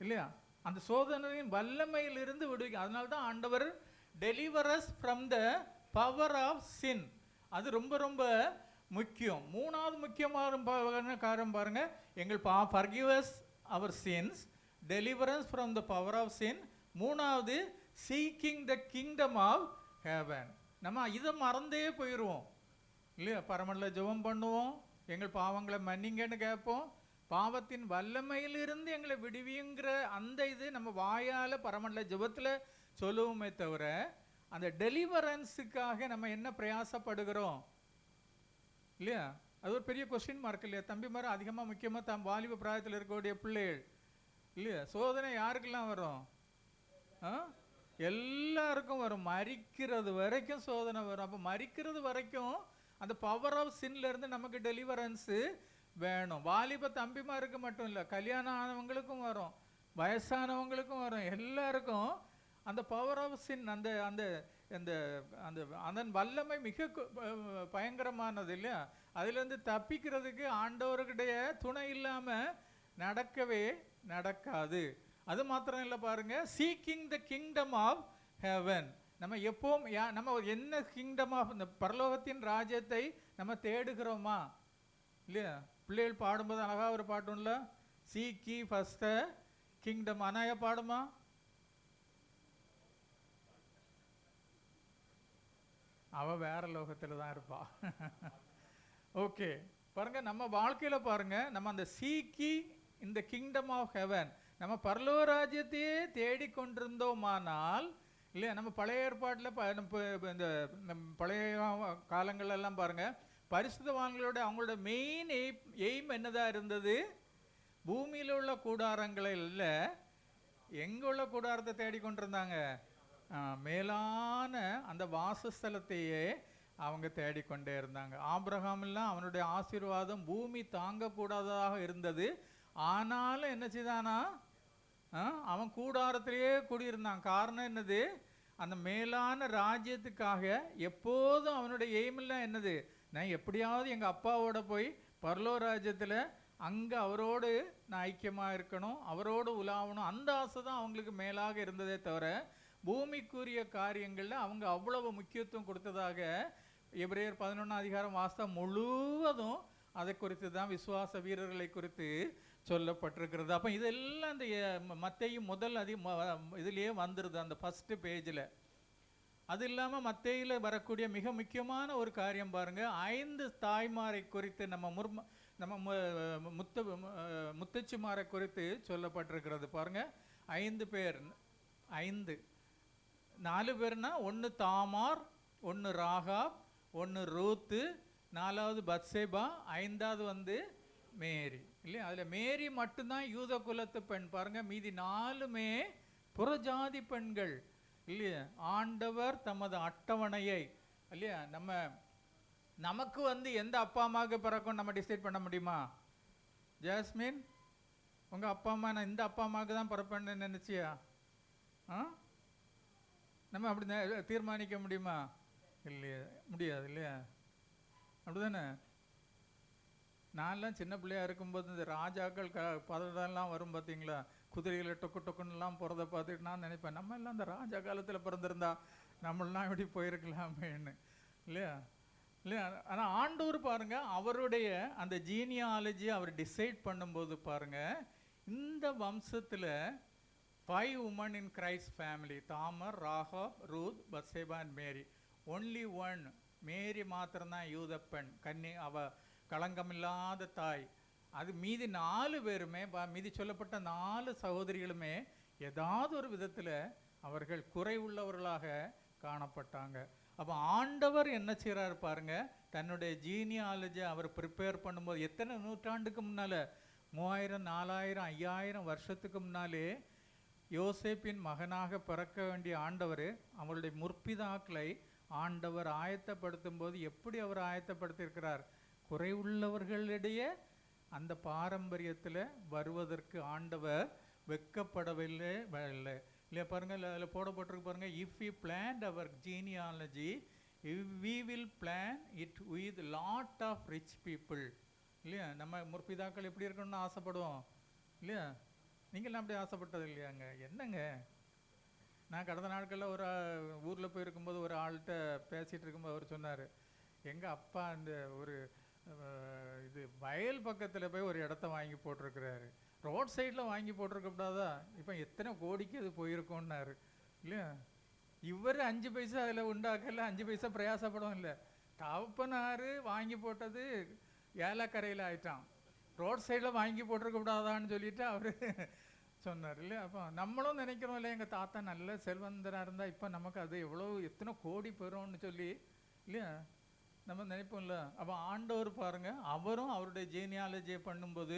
S1: இல்லையா. அந்த சோதனையின் வல்லமையிலிருந்து விடுவிக்க. அதனால தான் ஆண்டவர் delivers from the power of sin. அது ரொம்ப ரொம்ப முக்கியம். மூணாவது முக்கியமான காரணம் பாருங்க, எங்கள் forgive us our sins deliverance from the power of sin. மூணாவது seeking the kingdom of heaven. நம்ம இதை மறந்தே போயிடுவோம் இல்லையா? பரமனில் ஜெபம் பண்ணுவோம், எங்கள் பாவங்களை மன்னிங்கன்னு கேட்போம், பாவத்தின் வல்லமையிலிருந்து எங்களை விடுவிங்கிற அந்த இது நம்ம வாயால் பரமனில் ஜெபத்தில் சொல்லுவோமே தவிர அந்த டெலிவரன்ஸுக்காக நம்ம என்ன பிரயாசப்படுகிறோம் இல்லையா? அது ஒரு பெரிய கொஸ்டின் மார்க் இல்லையா? தம்பிமார் அதிகமாக முக்கியமாக தம் வாலிப பிராயத்தில் இருக்கக்கூடிய பிள்ளைகள் இல்லையா? சோதனை யாருக்கெல்லாம் வரும்? எல்லாருக்கும் வரும். மரிக்கிறது வரைக்கும் சோதனை வரும். அப்போ மரிக்கிறது வரைக்கும் அந்த பவர் ஆஃப் சின்லேருந்து நமக்கு டெலிவரன்ஸு வேணும். வாலிப தம்பிமாருக்கு மட்டும் இல்லை, கல்யாணம் ஆனவங்களுக்கும் வரும், வயசானவங்களுக்கும் வரும், எல்லாருக்கும் அந்த பவர் ஆஃப் சின் அந்த அந்த அந்த அந்த அதன் வல்லமை மிக பயங்கரமானது இல்லையா? அதுலேருந்து தப்பிக்கிறதுக்கு ஆண்டவருடைய துணை இல்லாமல் நடக்கவே நடக்காது. அது மாத்திரம் இல்லை பாருங்க, seeking the kingdom of heaven. நம்ம எப்பவும் நம்ம என்ன கிங்டம் ஆஃப் இந்த பரலோகத்தின் ராஜ்யத்தை நம்ம தேடுகிறோமா இல்லையா? பிள்ளைகள் பாடும்போது அழகாக ஒரு பாட்டும்ல, சீக்கி ஃபர்ஸ்ட் த கிங்டம். அனாயா பாடுமா? அவ வேற லோகத்தில் தான் இருப்பா. ஓகே பாருங்க, நம்ம வாழ்க்கையில் பாருங்க, நம்ம அந்த சீக்கி இந்த கிங்டம் ஆஃப் ஹெவன் நம்ம பரலோக ராஜ்யத்தையே தேடிக்கொண்டிருந்தோமானால் இல்லையா? நம்ம பழைய ஏற்பாட்டில் இந்த பழைய காலங்களெல்லாம் பாருங்க, பரிசுத்தவான்களோட அவங்களோட மெயின் எய்ம் என்னதான் இருந்தது? பூமியில் உள்ள கூடாரங்களை இல்லை, எங்கே உள்ள கூடாரத்தை தேடிக்கொண்டிருந்தாங்க? மேலான அந்த வாசஸ்தலத்தையே அவங்க தேடிக்கொண்டே இருந்தாங்க. ஆபிரகாமெல்லாம் அவனுடைய ஆசீர்வாதம் பூமி தாங்கக்கூடாததாக இருந்தது. ஆனாலும் என்ன செய்தானா? அவன் கூடாரத்திலேயே குடியிருந்தான். காரணம் என்னது? அந்த மேலான ராஜ்யத்துக்காக எப்போதும் அவனுடைய எய்மெல்லாம் என்னது? நான் எப்படியாவது எங்கள் அப்பாவோட போய் பரலோக ராஜ்யத்தில் அங்கே அவரோடு நான் ஐக்கியமாக இருக்கணும், அவரோடு உலாவணும், அந்த ஆசை தான் அவங்களுக்கு மேலாக இருந்ததே தவிர பூமிக்குரிய காரியங்களில் அவங்க அவ்வளவு முக்கியத்துவம் கொடுத்ததாக எபிரேயர் 11 அதிகாரம் வாஸ்தவம் முழுவதும் அதை குறித்து தான், விசுவாச வீரர்களை குறித்து சொல்லப்பட்டிருக்கிறது. அப்போ இதெல்லாம் இந்த மத்தேயு முதல் இதுலேயே வந்துடுது அந்த ஃபஸ்ட்டு பேஜில். அது இல்லாமல் மத்தேயில் வரக்கூடிய மிக முக்கியமான ஒரு காரியம் பாருங்கள், 5 தாய்மாரை குறித்து நம்ம முத்தச்சிமாரை குறித்து சொல்லப்பட்டிருக்கிறது. பாருங்கள், 5 பேர், 4 பேர்னா, 1 தாமார், 1 ராகாப், 1 ரூத்து, 4வது பத்சேபா, 5வது மேரி இல்லையா? அதில் மேரி மட்டும்தான் யூத குலத்து பெண். பாருங்க, மீதி 4மே புறஜாதி பெண்கள் இல்லையா? ஆண்டவர் தமது அட்டவணையை இல்லையா, நமக்கு எந்த அப்பா அம்மாவுக்கு பிறக்கும் நம்ம டிசைட் பண்ண முடியுமா? ஜாஸ்மின், உங்கள் அப்பா அம்மா நான் இந்த அப்பா அம்மாவுக்கு தான் பிறப்பேன்னு நினச்சியா? நம்ம அப்படி தீர்மானிக்க முடியுமா? இல்லையா, முடியாது இல்லையா? அப்படிதானே? நான்லாம் சின்ன பிள்ளையா இருக்கும்போது இந்த ராஜாக்கள் பதவிலாம் வரும் பார்த்தீங்களா, குதிரைகளை டொக்கு டொக்குன்னுலாம் போகிறத பார்த்துட்டு நான் நினைப்பேன், நம்ம எல்லாம் அந்த ராஜா காலத்தில் பிறந்திருந்தா நம்மளாம் இப்படி போயிருக்கலாமேன்னு இல்லையா? இல்லையா? ஆனால் ஆண்டவர் பாருங்க, அவருடைய அந்த ஜீனியாலஜி அவர் டிசைட் பண்ணும்போது பாருங்க, இந்த வம்சத்தில் 5 women in Christ's family, Tamar, Rahab, Ruth, Bathsheba and Mary. Only 1 Mary மாத்திரம்தான் யூத பெண், கன்னி, அவ களங்கமில்லாத தாய். அது மீதி 4 பேருமே, மீதி சொல்லப்பட்ட 4 சகோதரிகளுமே ஏதாவது ஒரு விதத்தில் அவர்கள் குறை உள்ளவர்களாக காணப்பட்டாங்க. அப்போ ஆண்டவர் என்ன செய்கிறார் பாருங்க, தன்னுடைய ஜீனியாலஜி அவர் ப்ரிப்பேர் பண்ணும்போது எத்தனை நூற்றாண்டுக்கு முன்னால், 3000, 4000, 5000 வருஷத்துக்கு முன்னாலே யோசேப்பின் மகனாக பிறக்க வேண்டிய ஆண்டவர் அவருடைய முற்பிதாக்களை ஆண்டவர் ஆயத்தப்படுத்தும் போது எப்படி அவர் ஆயத்தப்படுத்தியிருக்கிறார்? குறைவுள்ளவர்களிடையே அந்த பாரம்பரியத்தில் வருவதற்கு ஆண்டவர் வெட்கப்படவில்லை இல்லையா? பாருங்கள், அதில் போடப்பட்டிருக்கு பாருங்கள், if you plant our genealogy we will plan it with lot of rich people இல்லையா? நம்ம முற்பிதாக்கள் எப்படி இருக்கணும்னு ஆசைப்படுவோம் இல்லையா? நீங்களாம் அப்படி ஆசைப்பட்டது இல்லையாங்க? என்னங்க, நான் கடந்த நாட்களில் ஒரு ஊரில் போயிருக்கும்போது ஒரு ஆள்கிட்ட பேசிகிட்டு இருக்கும்போது அவர் சொன்னார், எங்கள் அப்பா அந்த ஒரு இது வயல் பக்கத்தில் போய் ஒரு இடத்த வாங்கி போட்டிருக்கிறாரு, ரோட் சைடில் வாங்கி போட்டிருக்கக்கூடாதா? இப்போ எத்தனை கோடிக்கு அது போயிருக்கோன்னாரு இல்லையா? இவர் 5 பைசா அதில் உண்டாக்கல, 5 பைசா பிரயாசப்படும் இல்லை. தகப்பனார் வாங்கி போட்டது ஏலக்கரையில் ஆயிட்டான். ரோட் சைடில் வாங்கி போட்டிருக்கக்கூடாதான்னு சொல்லிட்டு அவர் சொன்னார் இல்லையா? அப்போ நம்மளும் நினைக்கிறோம் இல்லை, எங்கள் தாத்தா நல்ல செல்வந்தராக இருந்தால் இப்போ நமக்கு அது எவ்வளோ எத்தனை கோடி பெறும்னு சொல்லி இல்லையா நம்ம நினைப்போம்ல. அப்போ ஆண்டவர் பாருங்கள், அவரும் அவருடைய ஜீனியாலஜியை பண்ணும்போது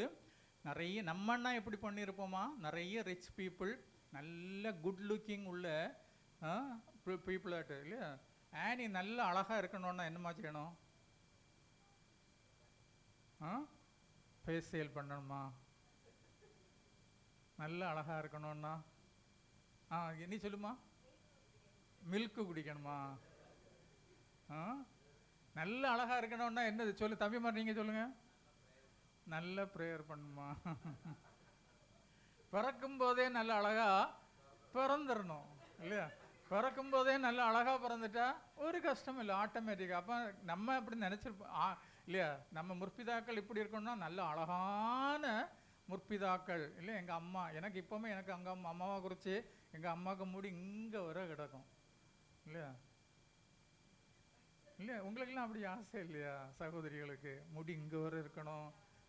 S1: நிறைய நம்மன்னா எப்படி பண்ணியிருப்போமா, நிறைய ரிச் பீப்புள், நல்ல குட் லுக்கிங் உள்ள பீப்புளாட்டு இல்லையா? ஆனி நல்ல அழகாக இருக்கணும்னா என்னமா செய்யணும்? ஃபேஷியல் பண்ணணுமா? நல்ல அழகாக இருக்கணும்னா நீ சொல்லுமா? மில்க்கு குடிக்கணுமா? நல்ல அழகாக இருக்கணும்னா என்னது சொல்லு தம்பிமார், நீங்கள் சொல்லுங்கள். நல்ல ப்ரேயர் பண்ணுமா? பிறக்கும் போதே நல்ல அழகாக பிறந்துடணும் இல்லையா? பிறக்கும் போதே நல்ல அழகாக பிறந்துட்டா ஒரு கஷ்டம் இல்லை, ஆட்டோமேட்டிக்காக. அப்போ நம்ம அப்படி நினச்சிருப்போம் இல்லையா? நம்ம முற்பிதாக்கள் இப்படி இருக்கணும்னா நல்ல அழகான முற்பிதாக்கள் இல்லை. எங்கள் அம்மா எனக்கு இப்போவுமே எனக்கு அங்கே அம்மாவை குறித்து எங்கள் அம்மாவுக்கு முடி இங்கே வர கிடக்கும் இல்லையா? இல்லையா? உங்களுக்கெல்லாம் அப்படி ஆசை இல்லையா? சகோதரிகளுக்கு முடி இங்கே வர இருக்கணும்,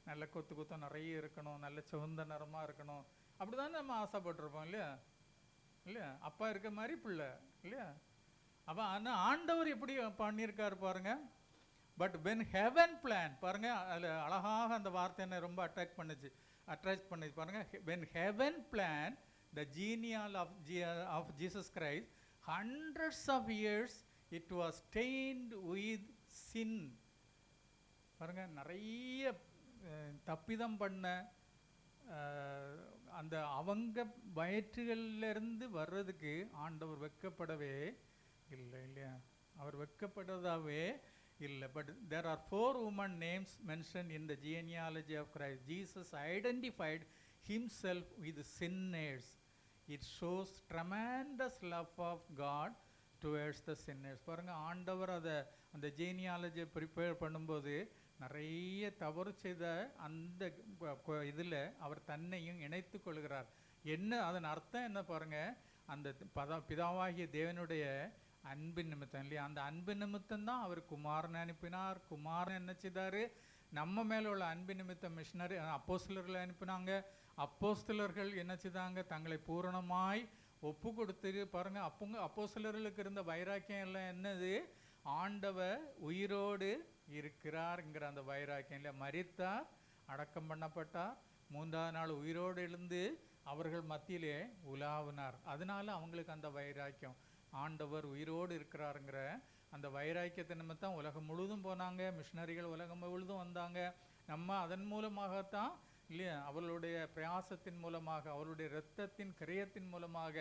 S1: நல்ல கொத்து கொத்தம் நிறைய இருக்கணும், நல்ல சிவந்த நிறமாக இருக்கணும், அப்படி தானே நம்ம ஆசைப்பட்டிருப்போம் இல்லையா? இல்லையா? அப்பா இருக்க மாதிரி பிள்ளை இல்லையா? அப்போ ஆனால் ஆண்டவர் எப்படி பண்ணியிருக்காரு பாருங்க. பட் வென் ஹெவன் பிளான் பாருங்க, அதில் அழகாக அந்த வார்த்தை என்ன ரொம்ப அட்ராக்ட் பண்ணுச்சு பாருங்க. When heaven plan the genealogy of Jesus Christ hundreds of years it was stained with sin. பாருங்க, நிறைய தப்பிதம் பண்ண அந்த அவங்க வயிற்றுகளிலிருந்து வர்றதுக்கு ஆண்டவர் வெட்கப்படவே இல்லை இல்லையா? அவர் வெட்கப்படுறதாவே இல்லை. But there are 4 women names mentioned in the genealogy of Christ. Jesus identified himself with sinners. It shows tremendous love of God towards the sinners. பாருங்க, ஆண்டவர் அதை அந்த ஜீனியாலஜியை ப்ரிப்பேர் பண்ணும்போது நிறைய தவறு செய்த அந்த இதில் அவர் தன்னையும் இணைத்து கொள்கிறார். என்ன அதன் அர்த்தம் என்ன பாருங்க? அந்த பிதாவாகிய தேவனுடைய அன்பின் நிமித்தம் இல்லையா? அந்த அன்பு நிமித்தம் தான் அவர் குமாரனை அனுப்பினார். குமாரன் என்ன செய்தார்? நம்ம மேலே உள்ள அன்பு நிமித்தம் மிஷினரி அப்போஸ்தலர்களை அனுப்பினாங்க. அப்போஸ்தலர்கள் என்ன செய்தாங்க? தங்களை பூரணமாய் ஒப்பு கொடுத்து பாருங்க. அப்போஸ்தலர்களுக்கு இருந்த வைராக்கியம் எல்லாம் என்னது? ஆண்டவர் உயிரோடு இருக்கிறார்ங்கிற அந்த வைராக்கியம் இல்லையா? மரித்தார், அடக்கம் பண்ணப்பட்டார், 3ஆவது நாள் உயிரோடு எழுந்து அவர்கள் மத்தியிலே உலாவினார். அதனால அவங்களுக்கு அந்த வைராக்கியம், ஆண்டவர் உயிரோடு இருக்கிறாருங்கிற அந்த வைராக்கியத்தை நிமித்தம் உலகம் முழுதும் போனாங்க. மிஷினரிகள் உலகம் முழுதும் வந்தாங்க. நம்ம அதன் மூலமாகத்தான் இல்லையா? அவர்களுடைய பிரயாசத்தின் மூலமாக, அவருடைய இரத்தத்தின் கிரியத்தின் மூலமாக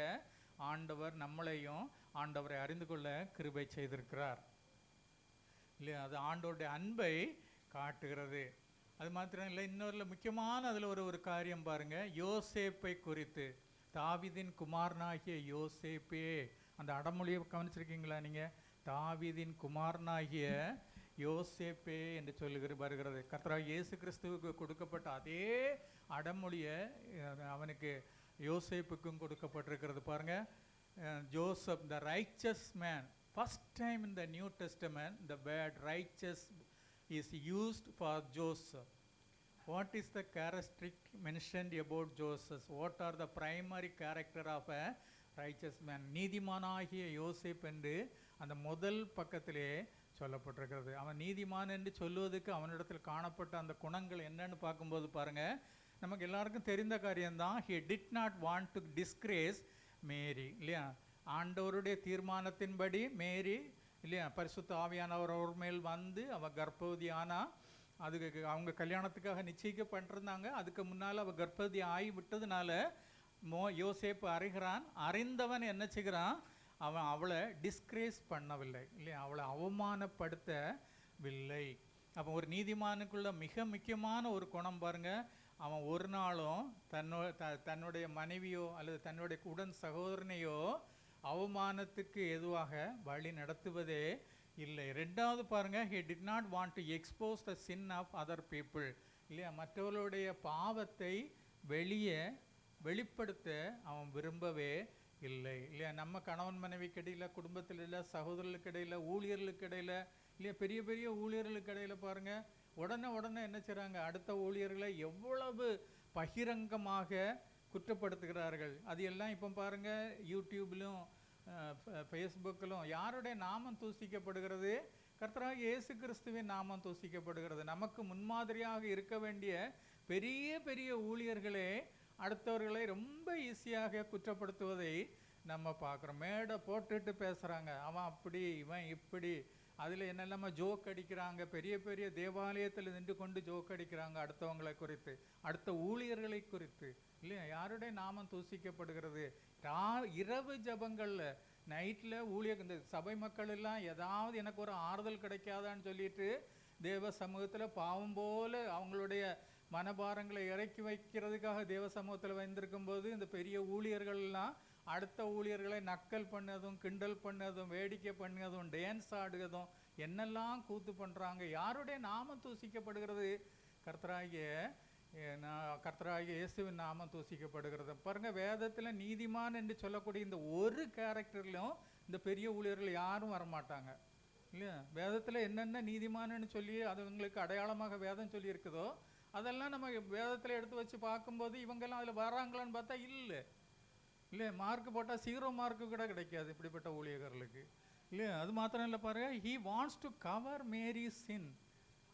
S1: ஆண்டவர் நம்மளையும் ஆண்டவரை அறிந்து கொள்ள கிருபை செய்திருக்கிறார் இல்லையா? அது ஆண்டவருடைய அன்பை காட்டுகிறது. அது மாத்திரம் இல்லை, இன்னொரு முக்கியமான அதில் ஒரு காரியம் பாருங்க. யோசேப்பை குறித்து, தாவீதின் குமாரனாகிய யோசேப்பே, அந்த அடமொழியை கவனிச்சிருக்கீங்களா நீங்கள்? தாவீதின் குமாரனாகிய யோசேப்பே என்று வருகிறது. கர்த்தராகிய இயேசு கிறிஸ்துவுக்கு கொடுக்கப்பட்ட அதே அடமொழியை அவனுக்கு யோசேப்புக்கும் கொடுக்கப்பட்டிருக்கிறது பாருங்க. Joseph, the righteous man. First time in the New Testament the word righteous is used for Joseph. What is the characteristic mentioned about Joseph? What are the primary character of a righteous man? நீதிமானாகிய யோசேப் என்று அந்த முதல் பக்கத்திலே சொல்லப்பட்டிருக்கிறது. அவன் நீதிமான் என்று சொல்லுவதற்கு அவனிடத்தில் காணப்பட்ட அந்த குணங்கள் என்னன்னு பார்க்கும்போது பாருங்க, நமக்கு எல்லாருக்கும் தெரிந்த காரியம்தான். he did not want to disgrace மேரி இல்லையா? ஆண்டவருடைய தீர்மானத்தின்படி மேரி இல்லையா, பரிசுத்த ஆவியானவர் அவர் மேல் வந்து அவள் கர்ப்பவதி ஆனா. அதுக்கு அவங்க கல்யாணத்துக்காக நிச்சயிக்கப்பட்டிருந்தாங்க. அதுக்கு முன்னால் அவள் கர்ப்பவதி ஆகி விட்டதுனால யோசேப்பு அறிகிறான். அறிந்தவன் என்ன செய்கிறான்? அவன் அவளை டிஸ்கிரேஸ் பண்ணவில்லை இல்லையா? அவளை அவமானப்படுத்தவில்லை. அப்போ ஒரு நீதிமானுக்குள்ள மிக முக்கியமான ஒரு குணம் பாருங்க, அவன் ஒரு நாளும் தன்னுடைய மனைவியோ அல்லது தன்னுடைய உடன் சகோதரனையோ அவமானத்துக்கு எதுவாக வழி நடத்துவதே இல்லை. ரெண்டாவது பாருங்க, he did not want to expose the sin of other people இல்லையா? மற்றவர்களுடைய பாவத்தை வெளிப்படுத்த அவன் விரும்பவே இல்லை. இல்லையா, நம்ம கணவன் மனைவிக்கு இடையில், குடும்பத்தில் இல்லை, சகோதரர்களுக்கு இடையில், ஊழியர்களுக்கு இடையில், இல்லையா, பெரிய பெரிய ஊழியர்களுக்கு இடையில் பாருங்கள், உடனே என்ன செய்கிறாங்க, அடுத்த ஊழியர்களை எவ்வளவு பகிரங்கமாக குற்றப்படுத்துகிறார்கள். அது எல்லாம் இப்போ பாருங்கள், யூடியூப்லையும் ஃபேஸ்புக்கிலும் யாருடைய நாமம் தூசிக்கப்படுகிறது? கர்த்தராகிய இயேசு கிறிஸ்துவின் நாமம் தூசிக்கப்படுகிறது. நமக்கு முன்மாதிரியாக இருக்க வேண்டிய பெரிய பெரிய ஊழியர்களே அடுத்தவர்களை ரொம்ப ஈஸியாக குற்றப்படுத்துவதை நம்ம பார்க்குறோம். மேடை போட்டுட்டு பேசுகிறாங்க, அவன் அப்படி இவன் இப்படி, அதில் என்னெல்லாம ஜோக் அடிக்கிறாங்க. பெரிய பெரிய தேவாலயத்தில் நின்று கொண்டு ஜோக் அடிக்கிறாங்க அடுத்தவங்களை குறித்து, அடுத்த ஊழியர்களை குறித்து. இல்லையா, யாருடைய நாமம் தூசிக்கப்படுகிறது? இரவு ஜபங்களில், நைட்டில் இந்த சபை மக்கள் எல்லாம் ஏதாவது எனக்கு ஒரு ஆறுதல் கிடைக்காதான்னு சொல்லிட்டு தேவ சமூகத்தில் பாவம் போல அவங்களுடைய மனபாரங்களை இறக்கி வைக்கிறதுக்காக தேவ சமூகத்தில் வந்திருக்கும் போது இந்த பெரிய ஊழியர்கள்லாம் அடுத்த ஊழியர்களை நக்கல் பண்ணதும், கிண்டல் பண்ணதும், வேடிக்கை பண்ணதும், டான்ஸ் ஆடுவதும், என்னெல்லாம் கூத்து பண்ணுறாங்க. யாருடைய நாமம் தூசிக்கப்படுகிறது? கர்த்தராகிய இயேசுவின் நாமம் தூசிக்கப்படுகிறது. பாருங்கள், வேதத்தில் நீதிமான் என்று சொல்லக்கூடிய இந்த ஒரு கேரக்டர்லையும் இந்த பெரிய ஊழியர்கள் யாரும் வரமாட்டாங்க. இல்லையா, வேதத்தில் என்னென்ன நீதிமான்னு சொல்லி அது உங்களுக்கு அடையாளமாக வேதம் சொல்லி இருக்குதோ அதெல்லாம் நம்ம வேதத்தில் எடுத்து வச்சு பார்க்கும்போது இவங்கெல்லாம் அதில் வராங்களான்னு பார்த்தா இல்லை, மார்க் போட்டால் 0 மார்க்கு கூட கிடைக்காது இப்படிப்பட்ட ஊழியர்களுக்கு. இல்லையா, அது மாத்திரம் இல்லை பாருங்கள், ஹீ வாண்ட்ஸ் டு கவர் மேரி சின்,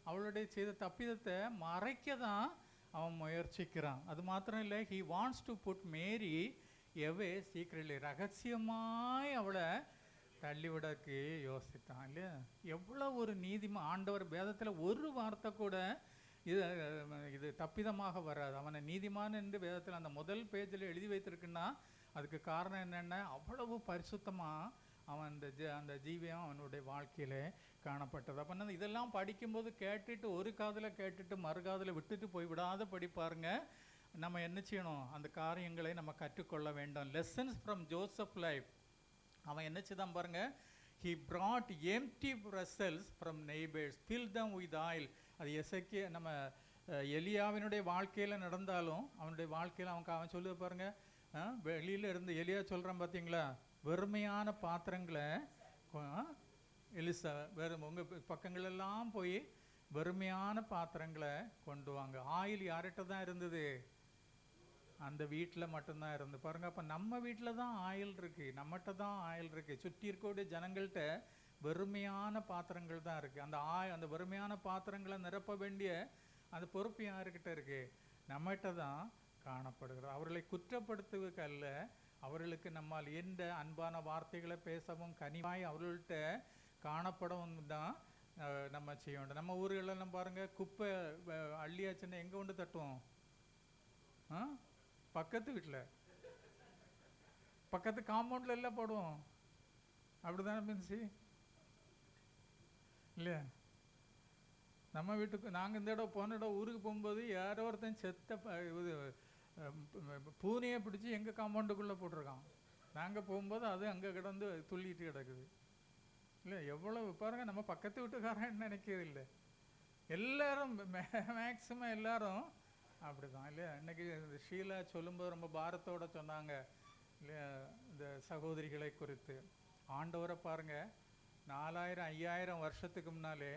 S1: அவளுடைய செய்த தப்பிதத்தை மறைக்க தான் அவன் முயற்சிக்கிறான். அது மாத்திரம் இல்லை, he wants to put Mary away secretly, ரகசியமாய் அவளை தள்ளிவிடக்கு யோசித்தான். இல்லையா, எவ்வளோ ஒரு நீதிமா ஆண்டவர் வேதத்தில் ஒரு வார்த்தை கூட இது தப்பிதமாக வராது. அவனை நீதிமான் என்று வேதத்தில் அந்த முதல் பேஜில் எழுதி வைத்திருக்குன்னா அதுக்கு காரணம் என்னென்ன, அவ்வளவு பரிசுத்தமாக அவன் அந்த ஜீவியம் அவனுடைய வாழ்க்கையில் காணப்பட்டது. அப்போ இதெல்லாம் படிக்கும்போது கேட்டுட்டு ஒரு காதில் கேட்டுட்டு மறுகாதில் விட்டுட்டு போய் விடாத படிப்பாருங்க. நம்ம என்ன செய்யணும், அந்த காரியங்களை நம்ம கற்றுக்கொள்ள வேண்டும். Lessons from Joseph life. அவன் என்ன செய்தான் பாருங்க, he brought empty vessels from neighbors, filled them with oil. அது நம்ம எலியாவினுடைய வாழ்க்கையில் நடந்தாலும் அவனுடைய வாழ்க்கையில் அவன் சொல்லுது பாருங்க, வெளியில் இருந்து எலியா சொல்கிறான் பார்த்தீங்களா, வெறுமையான பாத்திரங்களை எலிசா உங்கள் பக்கங்களெல்லாம் போய் வெறுமையான பாத்திரங்களை கொண்டு வாங்க. ஆயில் யார்கிட்ட தான் இருந்தது? அந்த வீட்டில் மட்டும்தான் இருந்து பாருங்கள். அப்போ நம்ம வீட்டில் தான் ஆயில் இருக்குது, நம்மகிட்ட தான் ஆயில் இருக்குது. சுற்றி இருக்கக்கூடிய ஜனங்கள்கிட்ட வெறுமையான பாத்திரங்கள் தான் இருக்குது. அந்த வெறுமையான பாத்திரங்களை நிரப்ப வேண்டிய அந்த பொறுப்பு யாருக்கிட்ட இருக்குது? நம்மகிட்ட தான் காணப்படுகிறது. அவர்களை குற்றப்படுத்துவதற்கு அல்ல, அவர்களுக்கு நம்மால் எந்த அன்பான வார்த்தைகளை பேசவும் கனிவாய் அவர்கள்ட்ட காணப்படவும் தான் நம்ம செய்ய வேண்டும். நம்ம ஊர்களெல்லாம் பாருங்கள், குப்பை அள்ளியாச்சுன்னா எங்கே கொண்டு தட்டுவோம்? பக்கத்து வீட்டில், பக்கத்து காம்பவுண்டில் எல்லாம் போடுவோம். அப்படி தானே மீன்ஸி இல்லையா? நம்ம வீட்டுக்கு நாங்கள் இந்த இடம் போன இடம் ஊருக்கு போகும்போது யாரோ ஒருத்தன் செத்த இது பூனையை பிடிச்சி எங்கள் காம்பவுண்டுக்குள்ளே போட்டிருக்கான். நாங்கள் போகும்போது அது அங்கே கிடந்து துள்ளிட்டு கிடக்குது. இல்லை, எவ்வளோ பாருங்கள், நம்ம பக்கத்து வீட்டுக்காரன் நினைக்கிறது இல்லை. எல்லாரும் மேக்சிமம் எல்லாரும் அப்படி தான் இல்லையா? இன்றைக்கி ஷீலா சொல்லும்போது ரொம்ப பாரத்தோடு சொன்னாங்க இல்லையா, இந்த சகோதரிகளை குறித்து. ஆண்டவரை பாருங்கள், 4000 5000 வருஷத்துக்கு முன்னாலே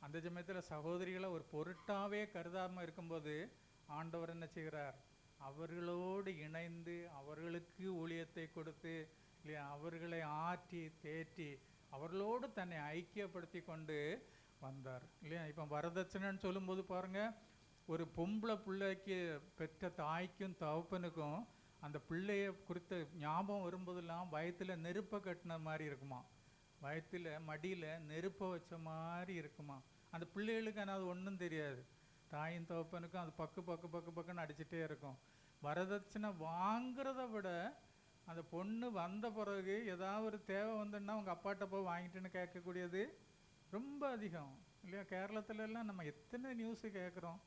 S1: அந்த சமயத்தில் சகோதரிகளை ஒரு பொருட்டாவே கருதாமல் இருக்கும்போது ஆண்டவர் என்ன செய்கிறார்? அவர்களோடு இணைந்து அவர்களுக்கு ஊழியத்தை கொடுத்து இல்லையா, அவர்களை ஆற்றி தேற்றி அவர்களோடு தன்னை ஐக்கியப்படுத்தி கொண்டு வந்தார் இல்லையா? இப்போ வரதட்சணைன்னு சொல்லும்போது பாருங்கள், ஒரு பொம்பளை பிள்ளைக்கு பெற்ற தாய்க்கும் தகப்பனுக்கும் அந்த பிள்ளைய குறித்த ஞாபகம் வரும்போதெல்லாம் வயத்தில் நெருப்பை கட்டின மாதிரி இருக்குமா, வயத்தில் மடியில் நெருப்பை வச்ச மாதிரி இருக்குமா. அந்த பிள்ளைகளுக்கு ஆனால் அது ஒன்றும் தெரியாது. தாயும் தகப்பனுக்கும் அது பக்குன்னு அடிச்சுட்டே இருக்கும். வரதட்சணை வாங்கிறத விட அந்த பொண்ணு வந்த பிறகு ஏதாவது ஒரு தேவை வந்துன்னா அவங்க அப்பாட்ட போய் வாங்கிட்டுன்னு கேட்கக்கூடியது ரொம்ப அதிகம் இல்லையா? கேரளத்துலலாம் நம்ம எத்தனை நியூஸு கேட்குறோம்.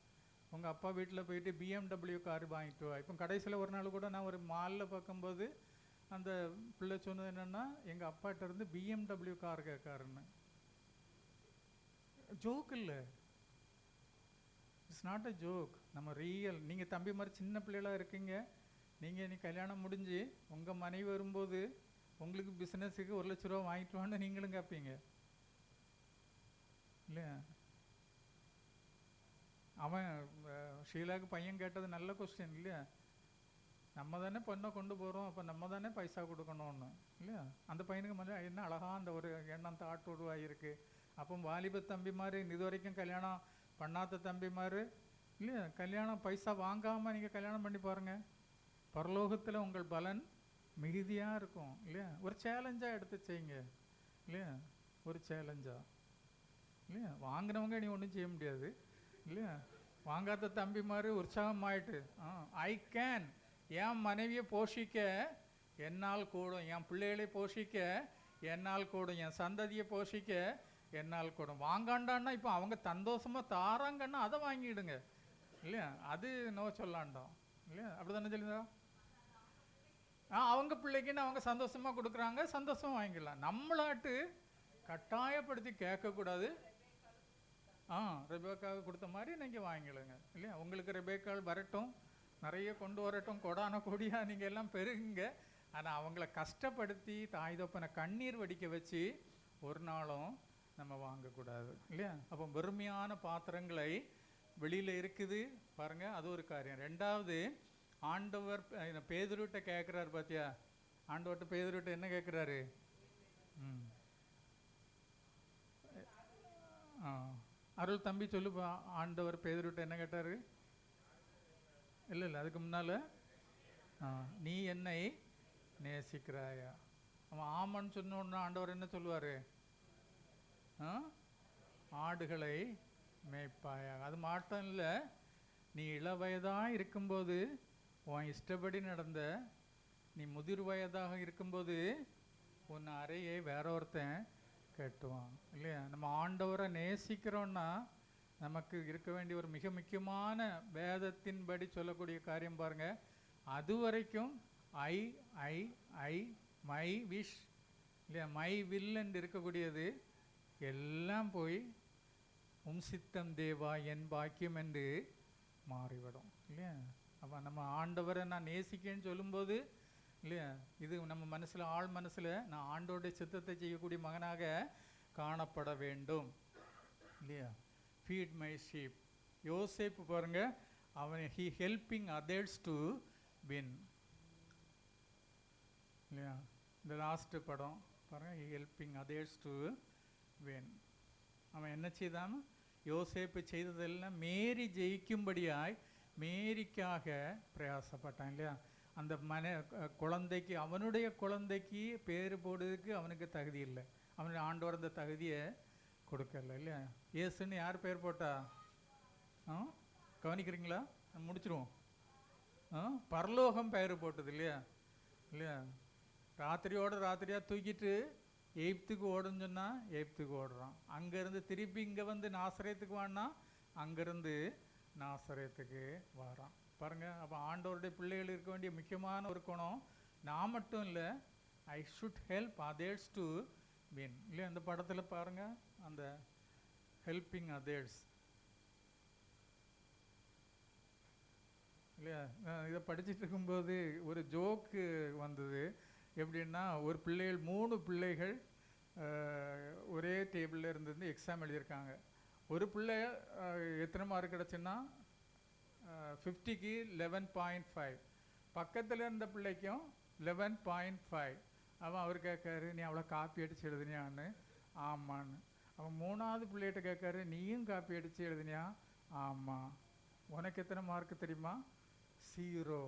S1: உங்கள் அப்பா வீட்டில் போயிட்டு BMW கார் வாங்கிட்டு வா. இப்போ கடைசியில் ஒரு நாள் கூட நான் ஒரு மாலில் பார்க்கும்போது அந்த பிள்ளை சொன்னது என்னென்னா, எங்கள் அப்பாட்ட இருந்து BMW கார் கேட்காருன்னு. ஜோக் இல்லை, இட்ஸ் நாட் அ ஜோக். நம்ம ரியல். நீங்கள் தம்பி மாதிரி சின்ன பிள்ளைகளாக இருக்கீங்க. நீங்கள் இனி கல்யாணம் முடிஞ்சு உங்கள் மனைவி வரும்போது உங்களுக்கு பிஸ்னஸுக்கு 1,00,000 ரூபா வாங்கிட்டு வான்னு நீங்களும் கேட்பீங்க இல்லையா? அவன் ஷீலாவுக்கு பையன் கேட்டது நல்ல கொஸ்டின் இல்லையா? நம்ம தானே பொண்ணை கொண்டு போகிறோம், அப்போ நம்ம தானே பைசா கொடுக்கணும்னு இல்லையா? அந்த பையனுக்கு முதல்ல என்ன அழகாக அந்த ஒரு எண்ணம் தாட் உருவாகிருக்கு. அப்போ வாலிப தம்பி மாதிரி இது வரைக்கும் கல்யாணம் பண்ணாத தம்பி மாதிரி இல்லையா, கல்யாணம் பைசா வாங்காமல் நீங்கள் கல்யாணம் பண்ணி பாருங்கள், பரலோகத்தில் உங்கள் பலன் மிகுதியாக இருக்கும் இல்லையா? ஒரு சேலஞ்சாக எடுத்து செய்யுங்க இல்லையா? ஒரு சேலஞ்சாக இல்லையா? வாங்கினவங்க நீ ஒன்றும் செய்ய முடியாது இல்லையா? வாங்காத தம்பி மாதிரி உற்சாகமாயிட்டு ஐ கேன், என் மனைவியை போஷிக்க என்னால் கூடும், என் பிள்ளைகளை போஷிக்க என்னால் கூடும், என் சந்ததியை போஷிக்க என்னால் கூடும். வாங்காண்டான்னா இப்போ அவங்க சந்தோஷமாக தாராங்கன்னா அதை வாங்கிடுங்க இல்லையா? அது நோ சொல்லாண்டோம் இல்லையா? அப்படி தானே சொல்லுங்க. அவங்க பிள்ளைக்குன்னு அவங்க சந்தோஷமாக கொடுக்குறாங்க, சந்தோஷமாக வாங்கிக்கலாம். நம்மளாட்டு கட்டாயப்படுத்தி கேட்கக்கூடாது. ரெபேக்காவுக்கு கொடுத்த மாதிரி நீங்கள் வாங்கிடுங்க இல்லையா? உங்களுக்கு ரெபேக்கால் வரட்டும், நிறைய கொண்டு வரட்டும், கொடான கொடியாக நீங்கள் எல்லாம் பெருகுங்க. ஆனால் அவங்கள கஷ்டப்படுத்தி தாய் தப்பனை கண்ணீர் வடிக்க வச்சு ஒரு நாளும் நம்ம வாங்கக்கூடாது இல்லையா? அப்போ வெறுமையான பாத்திரங்களை வெளியில் இருக்குது பாருங்கள், அது ஒரு காரியம். ரெண்டாவது, ஆண்டவர் பேதுருட்ட கேட்குறாரு பார்த்தியா? ஆண்டவர்கிட்ட பேதுருட்ட என்ன கேட்குறாரு? அருள் தம்பி சொல்லுப்பா, ஆண்டவர் பேதுருட்ட என்ன கேட்டார்? இல்லை அதுக்கு முன்னால் நீ என்னை நேசிக்கிறாயா? அவன் ஆமான்னு சொன்னோன்னா ஆண்டவர் என்ன சொல்லுவார்? ஆடுகளை மேய்ப்பாயா. அது மாட்டம் இல்லை, நீ இளவயதாக இருக்கும்போது உன் இஷ்டப்படி நடந்த, நீ முதிர் வயதாக இருக்கும்போது உன் அறையை வேற ஒருத்தன் கட்டுவான் இல்லையா? நம்ம ஆண்டவரை நேசிக்கிறோன்னா நமக்கு இருக்க வேண்டிய ஒரு மிக முக்கியமான வேதத்தின்படி சொல்லக்கூடிய காரியம் பாருங்க, அது வரைக்கும் ஐ ஐ ஐ மை விஷ் இல்லையா, மை வில் என்று இருக்கக்கூடியது எல்லாம் போய் சித்தம் தேவா என் பாக்கியம் என்று மாறிவிடும் இல்லையா? அப்போ நம்ம ஆண்டவரை நான் நேசிக்கேன்னு சொல்லும்போது இல்லையா, இது நம்ம மனசில், ஆள் மனசில் நான் ஆண்டோடைய சித்தத்தை செய்யக்கூடிய மகனாக காணப்பட வேண்டும் இல்லையா? Feet my sheep. யோசேப்பு பாருங்க, அவன் he helping others to win இல்லையா? இந்த லாஸ்ட் படம் பாருங்க, he helping others to win. அவன் என்ன செய்தான்? யோசேப்பு செய்ததெல்லாம் மேரி ஜெயிக்கும்படியாய் மேரிக்காக பிரயாசப்பட்டான் இல்லையா? அந்த குழந்தைக்கு, அவனுடைய குழந்தைக்கு பேர் போடுறதுக்கு அவனுக்கு தகுதி இல்லை, அவனுடைய ஆண்டவர் அந்த தகுதியை கொடுக்கல இல்லையா? இயேசுன்னு யார் பேர் போட்டா? கவனிக்கிறீங்களா? முடிச்சிருவோம். பரலோகம் பெயர் போட்டது இல்லையா? இல்லையா? ராத்திரியாக தூக்கிட்டு எகிப்துக்கு ஓடுன்னு சொன்னால் எகிப்துக்கு ஓடுறான். அங்கேருந்து திருப்பி இங்கே வந்து நாசரேத்துக்கு வான்னா அங்கேருந்து நாசரேத்துக்கு வரான் பாருங்கள். அப்போ ஆண்டவருடைய பிள்ளைகள் இருக்க வேண்டிய முக்கியமான ஒரு குணம், நான் மட்டும் இல்லை, I should help others to win இல்லையா? அந்த படத்தில் பாருங்கள், அந்த ஹெல்பிங் அதர்ஸ் இல்லையா? இதை படிச்சுட்டு இருக்கும்போது ஒரு ஜோக்கு வந்தது. எப்படின்னா, ஒரு பிள்ளைகள் 3 பிள்ளைகள் ஒரே டேபிளில் இருந்து எக்ஸாம் எழுதியிருக்காங்க. ஒரு பிள்ளை எத்தனை மார்க் கிடச்சுன்னா 50க்கு 11.5, பக்கத்தில் இருந்த பிள்ளைக்கும் 11.5. அவன் அவர் கேட்காரு, நீ அவ்வளோ காப்பி அடித்து எழுதுனியான்னு. ஆமான்னு. அவன் 3வது பிள்ளைகிட்ட கேட்காரு, நீயும் காப்பி அடித்து எழுதுனியா? ஆமாம். உனக்கு எத்தனை மார்க் தெரியுமா? 0.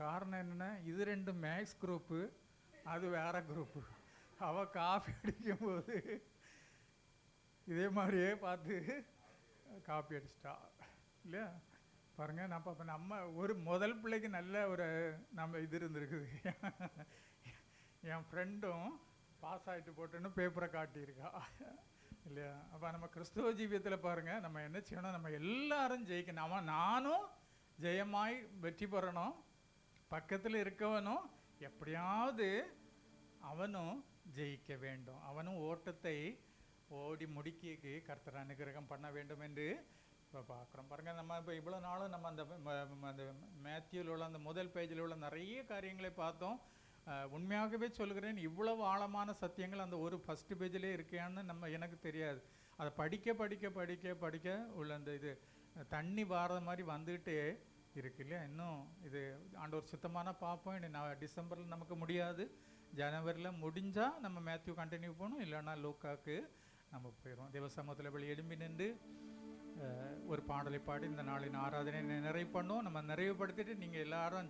S1: காரணம் என்னென்னா, இது 2 மேக்ஸ் குரூப்பு, அது வேற குரூப்பு. அவள் காப்பி அடிக்கும்போது இதே மாதிரியே பார்த்து காப்பி அடிச்சிட்டா இல்லையா? பாருங்கள், நான் அப்போ நம்ம ஒரு முதல் பிள்ளைக்கு நல்ல ஒரு நம்ம இது இருந்திருக்குது. என் ஃப்ரெண்டும் பாஸ் ஆகிட்டு போட்டுன்னு பேப்பரை காட்டியிருக்கா இல்லையா? அப்போ நம்ம கிறிஸ்துவ ஜீவியத்தில் பாருங்கள், நம்ம என்ன செய்யணும்? நம்ம எல்லாரும் ஜெயிக்கணும். நானும் ஜெயமாய் வெற்றி பெறணும், பக்கத்தில் இருக்கவனும் எப்படியாவது அவனும் ஜெயிக்க வேண்டும், அவனும் ஓட்டத்தை ஓடி முடிக்க கர்த்தர் அனுகிரகம் பண்ண வேண்டும் என்று இப்போ பார்க்குறோம் பாருங்கள். நம்ம இப்போ இவ்வளோ நாளும் நம்ம அந்த மேத்யூவில் உள்ள அந்த முதல் பேஜில் உள்ள நிறைய காரியங்களை பார்த்தோம். உண்மையாகவே சொல்கிறேன், இவ்வளவு ஆழமான சத்தியங்கள் அந்த ஒரு ஃபஸ்ட்டு பேஜிலே இருக்கான்னு எனக்கு தெரியாது. அதை படிக்க படிக்க படிக்க படிக்க உள்ள அந்த இது தண்ணி வாரது மாதிரி வந்துகிட்டே இருக்கு இல்லையா. இன்னும் இது ஆண்டவர் சுத்தமான பார்ப்போம். இன்னும் டிசம்பரில் நமக்கு முடியாது, ஜனவரியில் முடிஞ்சால் நம்ம மேத்யூ கண்டினியூ பண்ணணும், இல்லைன்னா லூக்காக்கு நம்ம போயிடுவோம். தேவ சமூகத்தில் வெளியே எழும்பி நின்று ஒரு பாடலை பாடி இந்த நாளின் ஆராதனை நிறைவு பண்ணோம். நம்ம நிறைவுபடுத்திட்டு நீங்கள் எல்லாரும்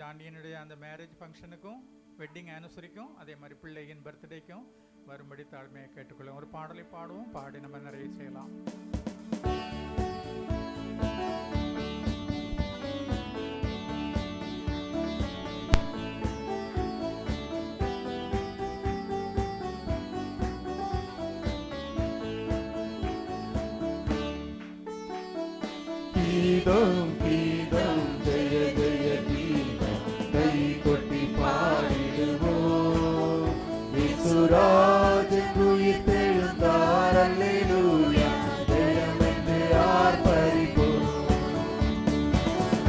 S1: ஜாண்டியனுடைய அந்த மேரேஜ் ஃபங்க்ஷனுக்கும் வெட்டிங் ஆனிவர்சரிக்கும் அதே மாதிரி பிள்ளையின் பர்த்டேக்கும் வரும்படி தாழ்மையை கேட்டுக்கொள்ளும். ஒரு பாடலை பாடுவோம், பாடி நம்ம நிறைவு செய்யலாம்.
S2: கீதம் கீதம் ஜெய ஜெய கீதம் கை கொட்டி பாடிடுவோம். இயேசுராஜன் உயிர்த்தெழுந்தார், அல்லேலூயா ஜெயம் என்று ஆர்ப்பரிப்போம்.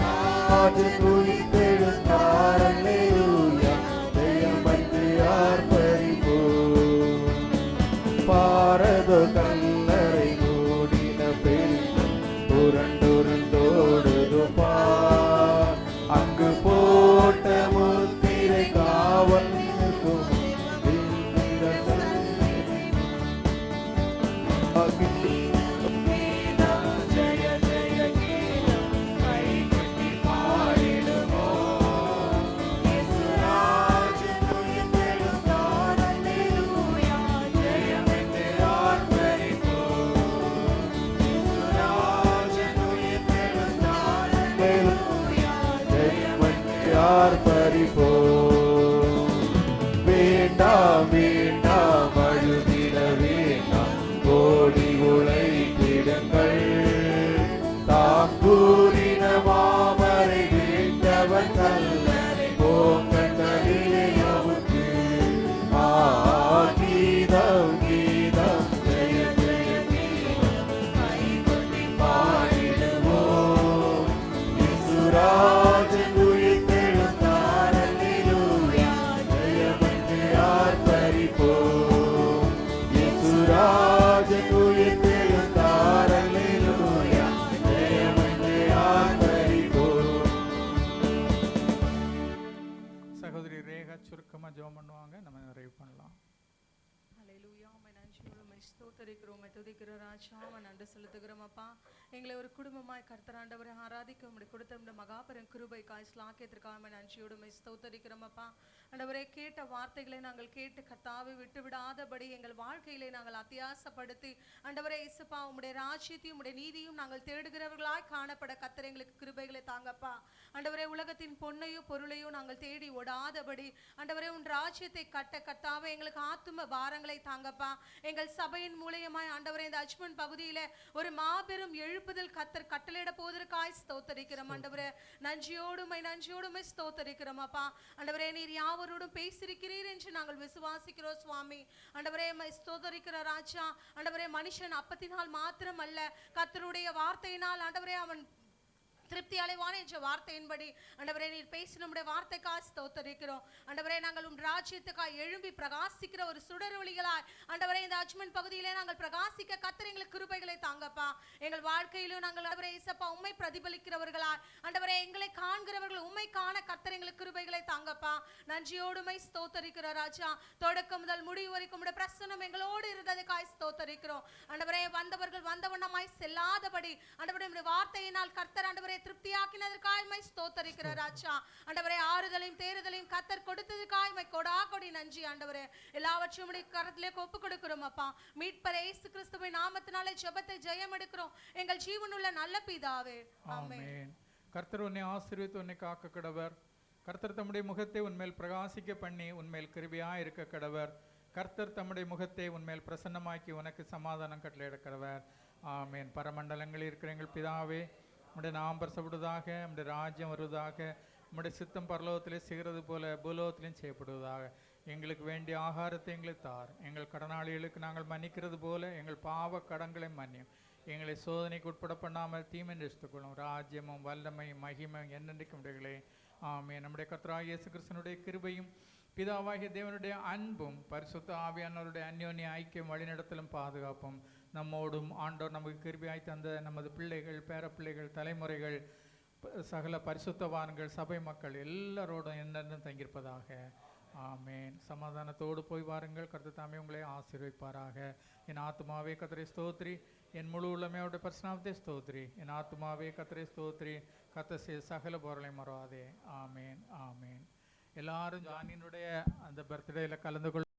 S2: ராஜன் உயிர்த்தெழுந்தார், அல்லேலூயா ஜெயம் என்று ஆர்ப்பரிப்போம். பாரதோ கல்லறை மூடின பெருமை புரண்டோடுது பார், அங்கு போட்ட முத்திரை காவல் நிற்கும். ஜெய ஜெய கீதம் கை கொட்டி பாடிடுவோம். இயேசுராஜன் உயிர்த்தெழுந்தார், அல்லேலூயா ஜெயம் என்று ஆர்ப்பரிப்போம். இயேசுராஜன் உயிர்த்தெழுந்தார், அல்லேலூயா ஜெயம் என்று ஆர்ப்பரிப்போம். வேண்டாம் வேண்டாம் அழுதிட வேண்டாம், ஓடி உழைத்திடுங்கள். தாம் கூறின மாமரை வேண்டவன் கல்லறை போக்கண்டலிலே அவுத்து. கீதம் கீதம் ஜெய ஜெய கீதம் கை கொட்டி பாடிடுவோம். இயேசுராஜன் உயிர்த்தெழுந்தார், அல்லேலூயா ஜெயம் என்று ஆர்ப்பரிப்போம். இயேசுராஜன் உயிர்த்தெழுந்தார், அல்லேலூயா ஜெயம் என்று ஆர்ப்பரிப்போம்.
S1: சகோதரி ரேகா சுருக்கமாக ஜெபம் பண்ணுவாங்க, நம்ம நிறைவு பண்ணலாம்.
S3: ஹல்லேலூயா. உம்மை நன்றியோடு உம்மை ஸ்தோத்திரிக்கிறோம், உம்மை துதிக்கிறோம் ராஜா. உம்மை நன்றி செலுத்துகிறோம் அப்பா. எங்களை ஒரு குடும்பமாய் கர்த்தர் ஆண்டவரை ஆராதிக்க உம்முடைய கொடுத்த இந்த மகாபெரும் கிருபைக்காய் ஸ்லாக்கியத்திற்காக உம்மை நன்றியோடு உம்மை ஸ்தோத்திரிக்கிறோம் அப்பா. ஆண்டவரே, கேட்ட வார்த்தைகளை நாங்கள் கேட்டு கர்த்தாவை விட்டு விடாதபடி எங்கள் வாழ்க்கையிலே நாங்கள் அத்தியாசப்படுத்தி ஆண்டவரே இயேசுப்பா உம்முடைய ராஜ்யத்தையும் உம்முடைய நீதியும் நாங்கள் தேடுகிறவர்களாய் காணப்பட கர்த்தர் எங்களுக்கு கிருபைகளை தாங்கப்பா. ஆண்டவரே, உலகத்தின் பொன்னையோ பொருளையோ நாங்கள் தேடி ஓடாதபடி ஆண்டவரே உன் ராஜ்யத்தை கட்ட கர்த்தாவே எங்களுக்கு ஆத்தும பாரங்களை தாங்கப்பா. எங்கள் சபையின் மூலியமாய் ஆண்டவரே இந்த அஜ்மன் பகுதியில ஒரு மாபெரும் எழுப்புதல் கர்த்தர் கட்டளையிட போவதற்காய் ஸ்தோத்திரிக்கிறோம் ஆண்டவரே. நன்றியோடுமை ஸ்தோத்திரிக்கிறோம் அப்பா. ஆண்டவரே, நீர் யாவரோடும் பேசியிருக்கிறீர் என்று நாங்கள் விசுவாசிக்கிறோம் சுவாமி. ஆண்டவரே, ஸ்தோத்திரிக்கிற ராஜா. ஆண்டவரே, மனுஷன் அப்பத்தினால் மாத்திரம் அல்ல, கர்த்தருடைய வார்த்தையினால் ஆண்டவரே அவன் திருப்தி அடைவான் என்ற வார்த்தையின்படி ஆண்டவரே நீர் பேசி நம்முடைய வார்த்தைக்காய் ஸ்தோத்திரிக்கிறோம் ஆண்டவரே. நாங்கள் உன் ராஜ்யத்துக்காய் எழும்பி பிரகாசிக்கிற ஒரு சுடர் ஒளிகளாய் ஆண்டவரே இந்த அஜ்மன் பகுதியிலே நாங்கள் பிரகாசிக்க கர்த்தர் எங்களுக்கு கிருபைகளை தாங்கப்பா. எங்கள் வாழ்க்கையிலும் நாங்கள் ஆண்டவரே இயேசுப்பா உம்மை பிரதிபலிக்கிறவர்களாய் ஆண்டவரே எங்களை காண்கிறவர்கள் உம்மை காண கர்த்தர் எங்களுக்கு கிருபைகளை தாங்கப்பா. நன்றியோடுமை ஸ்தோத்திரிக்கிற ராஜா. தொடக்கம் முதல் முடிவு வரைக்கும் உம்முடைய பிரசன்னம் எங்களோடு இருந்ததுக்காய் ஸ்தோத்திரிக்கிறோம் ஆண்டவரே. வந்தவர்கள் வந்தவண்ணமாய் செல்லாதபடி ஆண்டவரே உம்முடைய வார்த்தையினால் கர்த்தர் ஆண்டவரே திருப்தியாக்கினதற்காய் மை ஸ்தோத்திரிக்கிற ராஜா. ஆண்டவரே, ஆறுதலையும் தேறுதலையும் கர்த்தர் கொடுத்ததற்காய் மை கொடா கொடி நன்றி ஆண்டவரே. எல்லாவற்றையும் உம்முடைய கரத்திலே ஒப்பு கொடுக்கிறோம் அப்பா. மீட்பர் இயேசு கிறிஸ்துவின் நாமத்தினாலே ஜெபத்தை ஜெயம் எடுக்கிறோம் எங்கள் ஜீவனுள்ள நல்ல பிதாவே, ஆமென்.
S1: கர்த்தர் உன்னை ஆசீர்வதித்து உன்னை காக்க கடவர். கர்த்தர் தம்முடைய முகத்தை உன்மேல் பிரகாசிக்க பண்ணி உன்மேல் கிருபையாய் இருக்க கடவர். கர்த்தர் தம்முடைய முகத்தை உன்மேல் பிரசன்னமாக்கி உனக்கு சமாதானம் கட்டளையிட கடவர். ஆமென். பரமண்டலங்களில் இருக்கிற எங்கள் பிதாவே, உம்முடைய நாமம் பரிசுத்தப்படுவதாக, உம்முடைய ராஜ்யம் வருவதாக, உம்முடைய சித்தம் பரலோகத்திலே செய்கிறது போல பூலோகத்திலும் செய்யப்படுவதாக. எங்களுக்கு வேண்டிய ஆகாரத்தை எங்களுக்கு தார். எங்கள் கடனாளிகளுக்கு நாங்கள் மன்னிக்கிறது போல எங்கள் பாவ கடன்களை மன்னியும். எங்களை சோதனைக்கு உட்பட பண்ணாமல் தீமை நிறுத்திக்கொள்ளும். ராஜ்யமும் வல்லமையும் மகிமையும் என்னென்றைக்கும் உடையகளே. ஆமென். நம்முடைய கர்த்தராகிய இயேசு கிறிஸ்துவினுடைய கிருபையும் பிதாவாகிய தேவனுடைய அன்பும் பரிசுத்த ஆவியானவருடைய அந்யோன்ய ஐக்கியம் வழிநடத்தலும் பாதுகாப்பும் நம்மோடும் ஆண்டவர் நமக்கு கிருபையாய் தந்த நமது பிள்ளைகள், பேரப்பிள்ளைகள், தலைமுறைகள், சகல பரிசுத்தவான்கள், சபை மக்கள் எல்லாரோடும் என்னென்னும் தங்கியிருப்பதாக. ஆமென். சமாதானத்தோடு போய் வாருங்கள். கர்த்தர் தாமே உங்களை ஆசீர்வதிப்பாராக. என் ஆத்துமாவே கர்த்தரை ஸ்தோத்திரி, என் முழு உள்ளமையோட பரிசுநாமத்தை ஸ்தோத்திரி. என் ஆத்துமாவே கர்த்தரை ஸ்தோத்திரி, கர்த்தர் செய்த சகல பொருளை மறவாதே. ஆமென். ஆமென். எல்லாரும் ஜானியினுடைய அந்த பர்த்டேயில் கலந்து கொள்ள